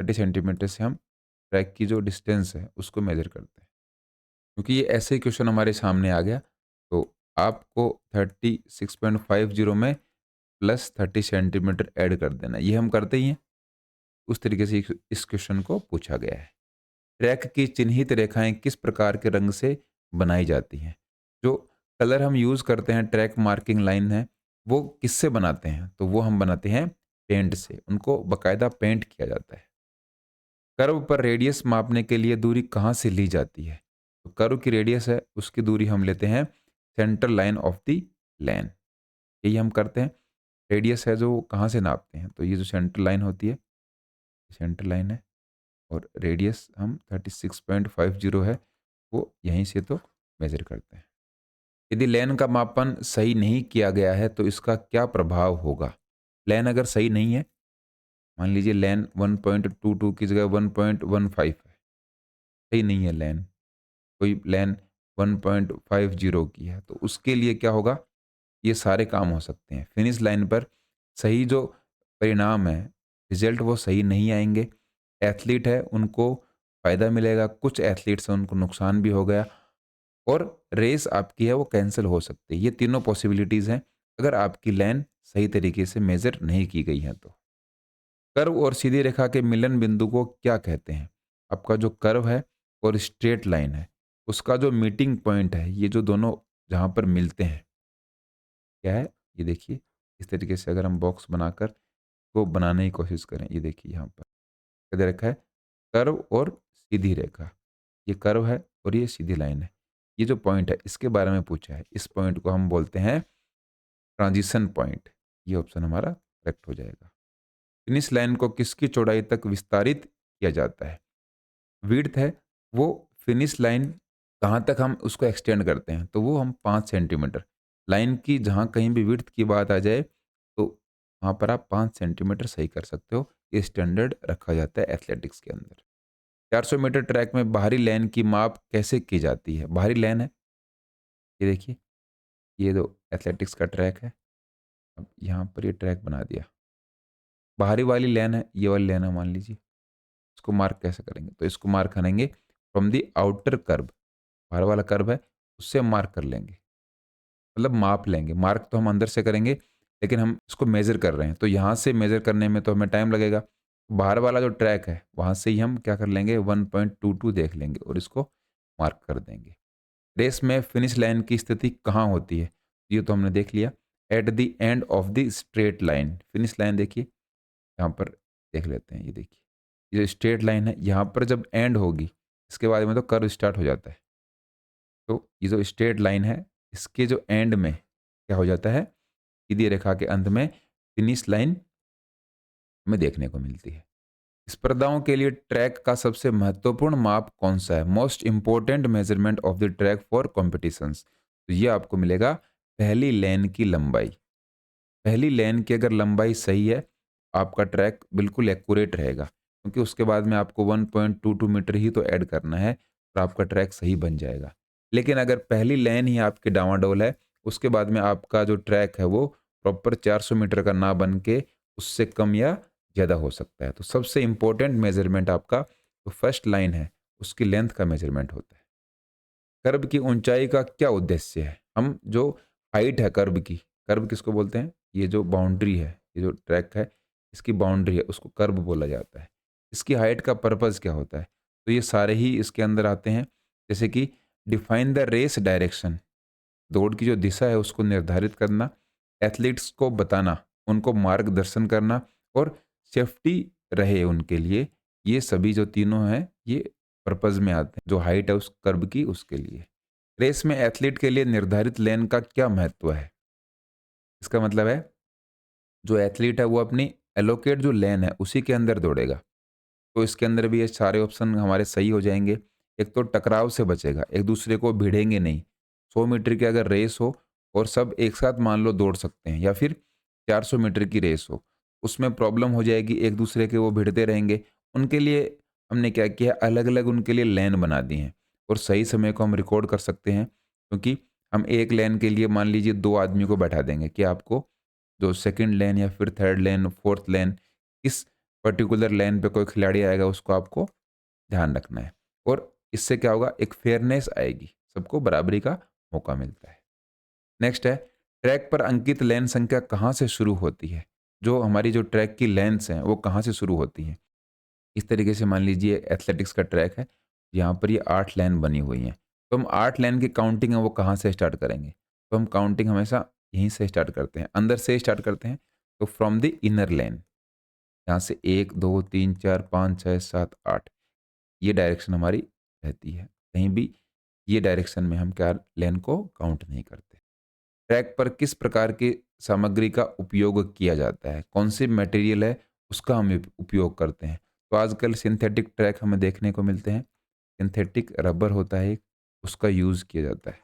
Speaker 1: 30 सेंटीमीटर से हम ट्रैक की जो डिस्टेंस है उसको मेजर करते हैं। क्योंकि ये ऐसे ही क्वेश्चन हमारे सामने आ गया, तो आपको 36.50 में प्लस 30 सेंटीमीटर ऐड कर देना, ये हम करते ही हैं। उस तरीके से इस क्वेश्चन को पूछा गया है। ट्रैक की चिन्हित रेखाएं किस प्रकार के रंग से बनाई जाती हैं? जो कलर हम यूज़ करते हैं, ट्रैक मार्किंग लाइन है, वो किससे बनाते हैं? तो वो हम बनाते हैं पेंट से, उनको बकायदा पेंट किया जाता है। कर्व पर रेडियस मापने के लिए दूरी कहाँ से ली जाती है? तो कर्व की रेडियस है, उसकी दूरी हम लेते हैं centre line of the lane. यही हम करते हैं। रेडियस है जो कहाँ से नापते हैं? तो ये जो सेंटर लाइन होती है, सेंटर लाइन है और रेडियस हम 36.50 है, वो यहीं से तो मेज़र करते हैं। यदि लेन का मापन सही नहीं किया गया है तो इसका क्या प्रभाव होगा? लेन अगर सही नहीं है, मान लीजिए लेन 1.22 की जगह 1.15 है, सही नहीं है लेन, कोई लेन 1.50 की है, तो उसके लिए क्या होगा? ये सारे काम हो सकते हैं। फिनिश लाइन पर सही जो परिणाम है, रिज़ल्ट वो सही नहीं आएँगे। एथलीट है, उनको फ़ायदा मिलेगा, कुछ एथलीट्स हैं, उनको नुकसान भी हो गया और रेस आपकी है वो कैंसल हो सकती है। ये तीनों पॉसिबिलिटीज़ हैं, अगर आपकी लाइन सही तरीके से मेज़र नहीं की गई है तो। कर्व और सीधी रेखा के मिलन बिंदु को क्या कहते हैं? आपका जो कर्व है और स्ट्रेट लाइन है, उसका जो मीटिंग पॉइंट है, ये जो दोनों जहाँ पर मिलते हैं, क्या है? ये देखिए, इस तरीके से अगर हम बॉक्स बनाकर को बनाने की कोशिश करें, ये देखिए यहाँ पर क्या दे रखा है? कर्व और सीधी रेखा। ये कर्व है और ये सीधी लाइन है। ये जो पॉइंट है, इसके बारे में पूछा है। इस पॉइंट को हम बोलते हैं ट्रांजिशन पॉइंट। ये ऑप्शन हमारा करेक्ट हो जाएगा। फिनिश लाइन को किसकी चौड़ाई तक विस्तारित किया जाता है? विड्थ है, वो फिनिश लाइन कहाँ तक हम उसको एक्सटेंड करते हैं, तो वो हम 5 सेंटीमीटर। लाइन की जहाँ कहीं भी विड्थ की बात आ जाए, तो वहाँ पर आप 5 सेंटीमीटर सही कर सकते हो। ये स्टैंडर्ड रखा जाता है एथलेटिक्स के अंदर। 400 मीटर ट्रैक में बाहरी लाइन की माप कैसे की जाती है? बाहरी लाइन है, ये देखिए, ये जो एथलेटिक्स का ट्रैक है, अब यहाँ पर ये ट्रैक बना दिया। बाहरी वाली लाइन है, ये वाली लाइन है मान लीजिए। इसको मार्क कैसे करेंगे? तो इसको मार्क करेंगे फ्रॉम द आउटर कर्व, बाहर वाला कर्व है, उससे मार्क कर लेंगे। मतलब माप लेंगे। मार्क तो हम अंदर से करेंगे, लेकिन हम इसको मेज़र कर रहे हैं, तो यहाँ से मेज़र करने में तो हमें टाइम लगेगा। बाहर वाला जो ट्रैक है, वहाँ से ही हम क्या कर लेंगे 1.22 देख लेंगे और इसको मार्क कर देंगे। रेस में फिनिश लाइन की स्थिति कहाँ होती है? ये तो हमने देख लिया। At the end of the straight line. Finish line देखिए, यहाँ पर देख लेते हैं, ये देखिए। ये जो स्ट्रेट लाइन है, यहाँ पर जब एंड होगी, इसके बाद में तो कर्व स्टार्ट हो जाता है। तो ये जो स्ट्रेट लाइन है, इसके जो एंड में क्या हो जाता है? सीधी रेखा के अंत में फिनिश लाइन हमें देखने को मिलती है। स्पर्धाओं के लिए ट्रैक का सबसे महत्वपूर्ण माप कौन सा है? Most important measurement of the track for competitions. तो ये आपको मिलेगा पहली लेन की लंबाई। पहली लेन की अगर लंबाई सही है, आपका ट्रैक बिल्कुल एक्यूरेट रहेगा, क्योंकि उसके बाद में आपको 1.22 मीटर ही तो ऐड करना है और आपका ट्रैक सही बन जाएगा। लेकिन अगर पहली लेन ही आपकी डामाडोल है, उसके बाद में आपका जो ट्रैक है वो प्रॉपर 400 मीटर का ना बन के उससे कम या ज़्यादा हो सकता है। तो सबसे इम्पोर्टेंट मेजरमेंट आपका जो फर्स्ट लाइन है, उसकी लेंथ का मेजरमेंट होता है। कर्व की ऊंचाई का क्या उद्देश्य है? हम जो हाइट है कर्व की, कर्व किसको बोलते हैं? ये जो बाउंड्री है, ये जो ट्रैक है, इसकी बाउंड्री है, उसको कर्व बोला जाता है। इसकी हाइट का पर्पज़ क्या होता है? तो ये सारे ही इसके अंदर आते हैं, जैसे कि डिफाइन द रेस डायरेक्शन, दौड़ की जो दिशा है उसको निर्धारित करना, एथलीट्स को बताना, उनको मार्गदर्शन करना और सेफ्टी रहे उनके लिए, ये सभी जो तीनों हैं, ये पर्पज़ में आते हैं। जो हाइट है उस कर्व की, उसके लिए। रेस में एथलीट के लिए निर्धारित लेन का क्या महत्व है? इसका मतलब है, जो एथलीट है वो अपनी एलोकेट जो लेन है उसी के अंदर दौड़ेगा। तो इसके अंदर भी ये सारे ऑप्शन हमारे सही हो जाएँगे। एक तो टकराव से बचेगा, एक दूसरे को भिड़ेंगे नहीं। 100 मीटर की अगर रेस हो और सब एक साथ मान लो दौड़ सकते हैं, या फिर 400 मीटर की रेस हो, उसमें प्रॉब्लम हो जाएगी, एक दूसरे के वो भिड़ते रहेंगे। उनके लिए हमने क्या किया, अलग-अलग उनके लिए लेन बना दी हैं और सही समय को हम रिकॉर्ड कर सकते हैं, क्योंकि हम एक लेन के लिए मान लीजिए 2 आदमी को बैठा देंगे कि आपको जो सेकंड लेन या फिर थर्ड लेन, फोर्थ लेन, इस पर्टिकुलर लेन पे कोई खिलाड़ी आएगा उसको आपको ध्यान रखना है और इससे क्या होगा, एक फेयरनेस आएगी, सबको बराबरी का मौका मिलता है। नेक्स्ट है, ट्रैक पर अंकित लेन संख्या कहाँ से शुरू होती है? जो हमारी जो ट्रैक की लेंस हैं वो कहाँ से शुरू होती हैं? इस तरीके से मान लीजिए एथलेटिक्स का ट्रैक है, यहाँ पर ये 8 लेन बनी हुई हैं, तो हम 8 लेन की काउंटिंग है वो कहाँ से स्टार्ट करेंगे? तो हम काउंटिंग हमेशा यहीं से स्टार्ट करते हैं, अंदर से स्टार्ट करते हैं। तो फ्रॉम द इनर लेन, यहाँ से 1 2 3 4 5 6 7 8, ये डायरेक्शन हमारी रहती है। कहीं भी ये डायरेक्शन में हम क्या लेन को काउंट नहीं करते। ट्रैक पर किस प्रकार की सामग्री का उपयोग किया जाता है? कौन सी मटेरियल है उसका हम उपयोग करते हैं? तो आजकल सिंथेटिक ट्रैक हमें देखने को मिलते हैं। सिंथेटिक रबर होता है एक, उसका यूज़ किया जाता है।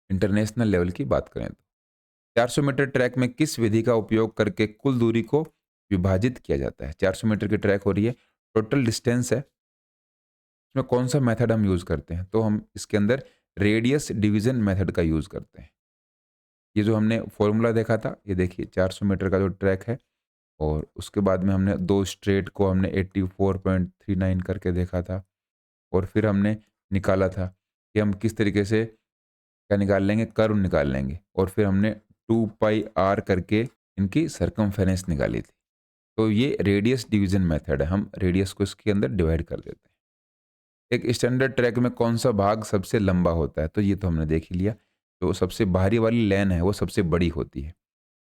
Speaker 1: इंटरनेशनल लेवल की बात करें तो 400 मीटर ट्रैक में किस विधि का उपयोग करके कुल दूरी को विभाजित किया जाता है? 400 मीटर की ट्रैक हो रही है, टोटल डिस्टेंस है, इसमें कौन सा मेथड हम यूज़ करते हैं? तो हम इसके अंदर रेडियस डिवीज़न मेथड का यूज़ करते हैं। ये जो हमने फॉर्मूला देखा था, ये देखिए 400 मीटर का जो ट्रैक है और उसके बाद में हमने 2 स्ट्रेट को हमने 84.39 करके देखा था और फिर हमने निकाला था कि हम किस तरीके से क्या निकाल लेंगे, कर्व निकाल लेंगे और फिर हमने 2 पाई आर करके इनकी सर्कमफेरेंस निकाली थी। तो ये रेडियस डिवीज़न मेथड है, हम रेडियस को इसके अंदर डिवाइड कर देते हैं। एक स्टैंडर्ड ट्रैक में कौन-सा भाग सबसे लंबा होता है? तो ये तो हमने देख ही लिया। जो सबसे बाहरी वाली लेन है, वो सबसे बड़ी होती है।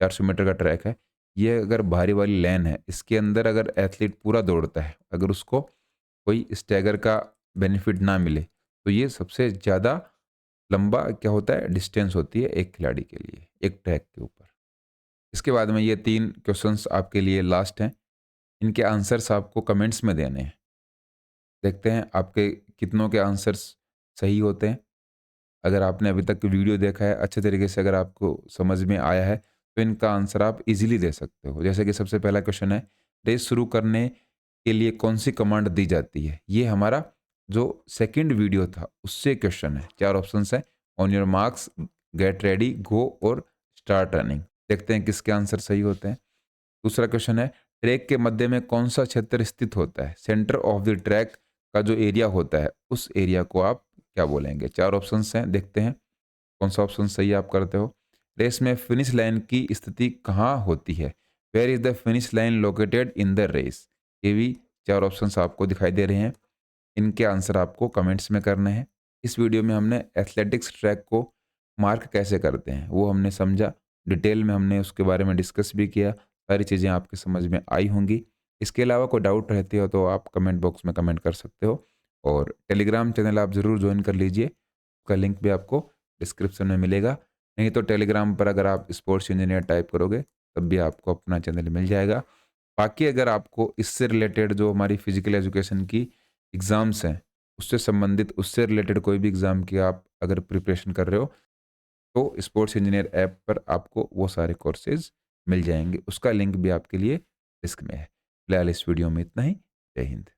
Speaker 1: 400 मीटर का ट्रैक है, ये अगर बाहरी वाली लेन है, इसके अंदर अगर एथलीट पूरा दौड़ता है, अगर उसको कोई स्टैगर का बेनिफिट ना मिले, तो ये सबसे ज़्यादा लंबा क्या होता है, डिस्टेंस होती है एक खिलाड़ी के लिए, एक ट्रैक के ऊपर। इसके बाद में ये 3 क्वेश्चंस आपके लिए लास्ट हैं। इनके आंसर्स आपको कमेंट्स में देने हैं। देखते हैं आपके कितनों के आंसर्स सही होते हैं। अगर आपने अभी तक वीडियो देखा है, अच्छे तरीके से अगर आपको समझ में आया है, तो इनका आंसर आप ईज़िली दे सकते हो। जैसे कि सबसे पहला क्वेश्चन है, रेस शुरू करने के लिए कौन-सी कमांड दी जाती है? ये हमारा जो सेकंड वीडियो था, उससे क्वेश्चन है। 4 ऑप्शंस हैं, on your marks, get ready, go और स्टार्ट रनिंग। देखते हैं किसके आंसर सही होते हैं। दूसरा क्वेश्चन है, ट्रैक के मध्य में कौन-सा क्षेत्र स्थित होता है? सेंटर ऑफ द ट्रैक का जो एरिया होता है, उस एरिया को आप क्या बोलेंगे? 4 ऑप्शंस हैं, देखते हैं कौन-सा ऑप्शन सही आप करते हो। रेस में फिनिश लाइन की स्थिति कहाँ होती है? Where is the finish line located in the race? ये भी 4 ऑप्शंस आपको दिखाई दे रहे हैं। इनके आंसर आपको कमेंट्स में करने हैं। इस वीडियो में हमने एथलेटिक्स ट्रैक को मार्क कैसे करते हैं, वो हमने समझा। डिटेल में हमने उसके बारे में डिस्कस भी किया। सारी चीज़ें आपके समझ में आई होंगी। इसके अलावा कोई डाउट रहती हो तो आप कमेंट बॉक्स में कमेंट कर सकते हो और टेलीग्राम चैनल आप ज़रूर जॉइन कर लीजिए। उसका लिंक भी आपको डिस्क्रिप्शन में मिलेगा। नहीं तो टेलीग्राम पर अगर आप स्पोर्ट्स इंजीनियर टाइप करोगे, तब भी आपको अपना चैनल मिल जाएगा। बाकी अगर आपको इससे रिलेटेड जो हमारी फिज़िकल एजुकेशन की एग्ज़ाम्स हैं, उससे संबंधित उससे रिलेटेड कोई भी एग्ज़ाम की आप अगर प्रिपरेशन कर रहे हो, तो स्पोर्ट्स इंजीनियर ऐप पर आपको वो सारे कोर्सेज़ मिल जाएँगे। उसका लिंक भी आपके लिए डिस्क में है। फिलहाल इस वीडियो में इतना ही। जय हिंद।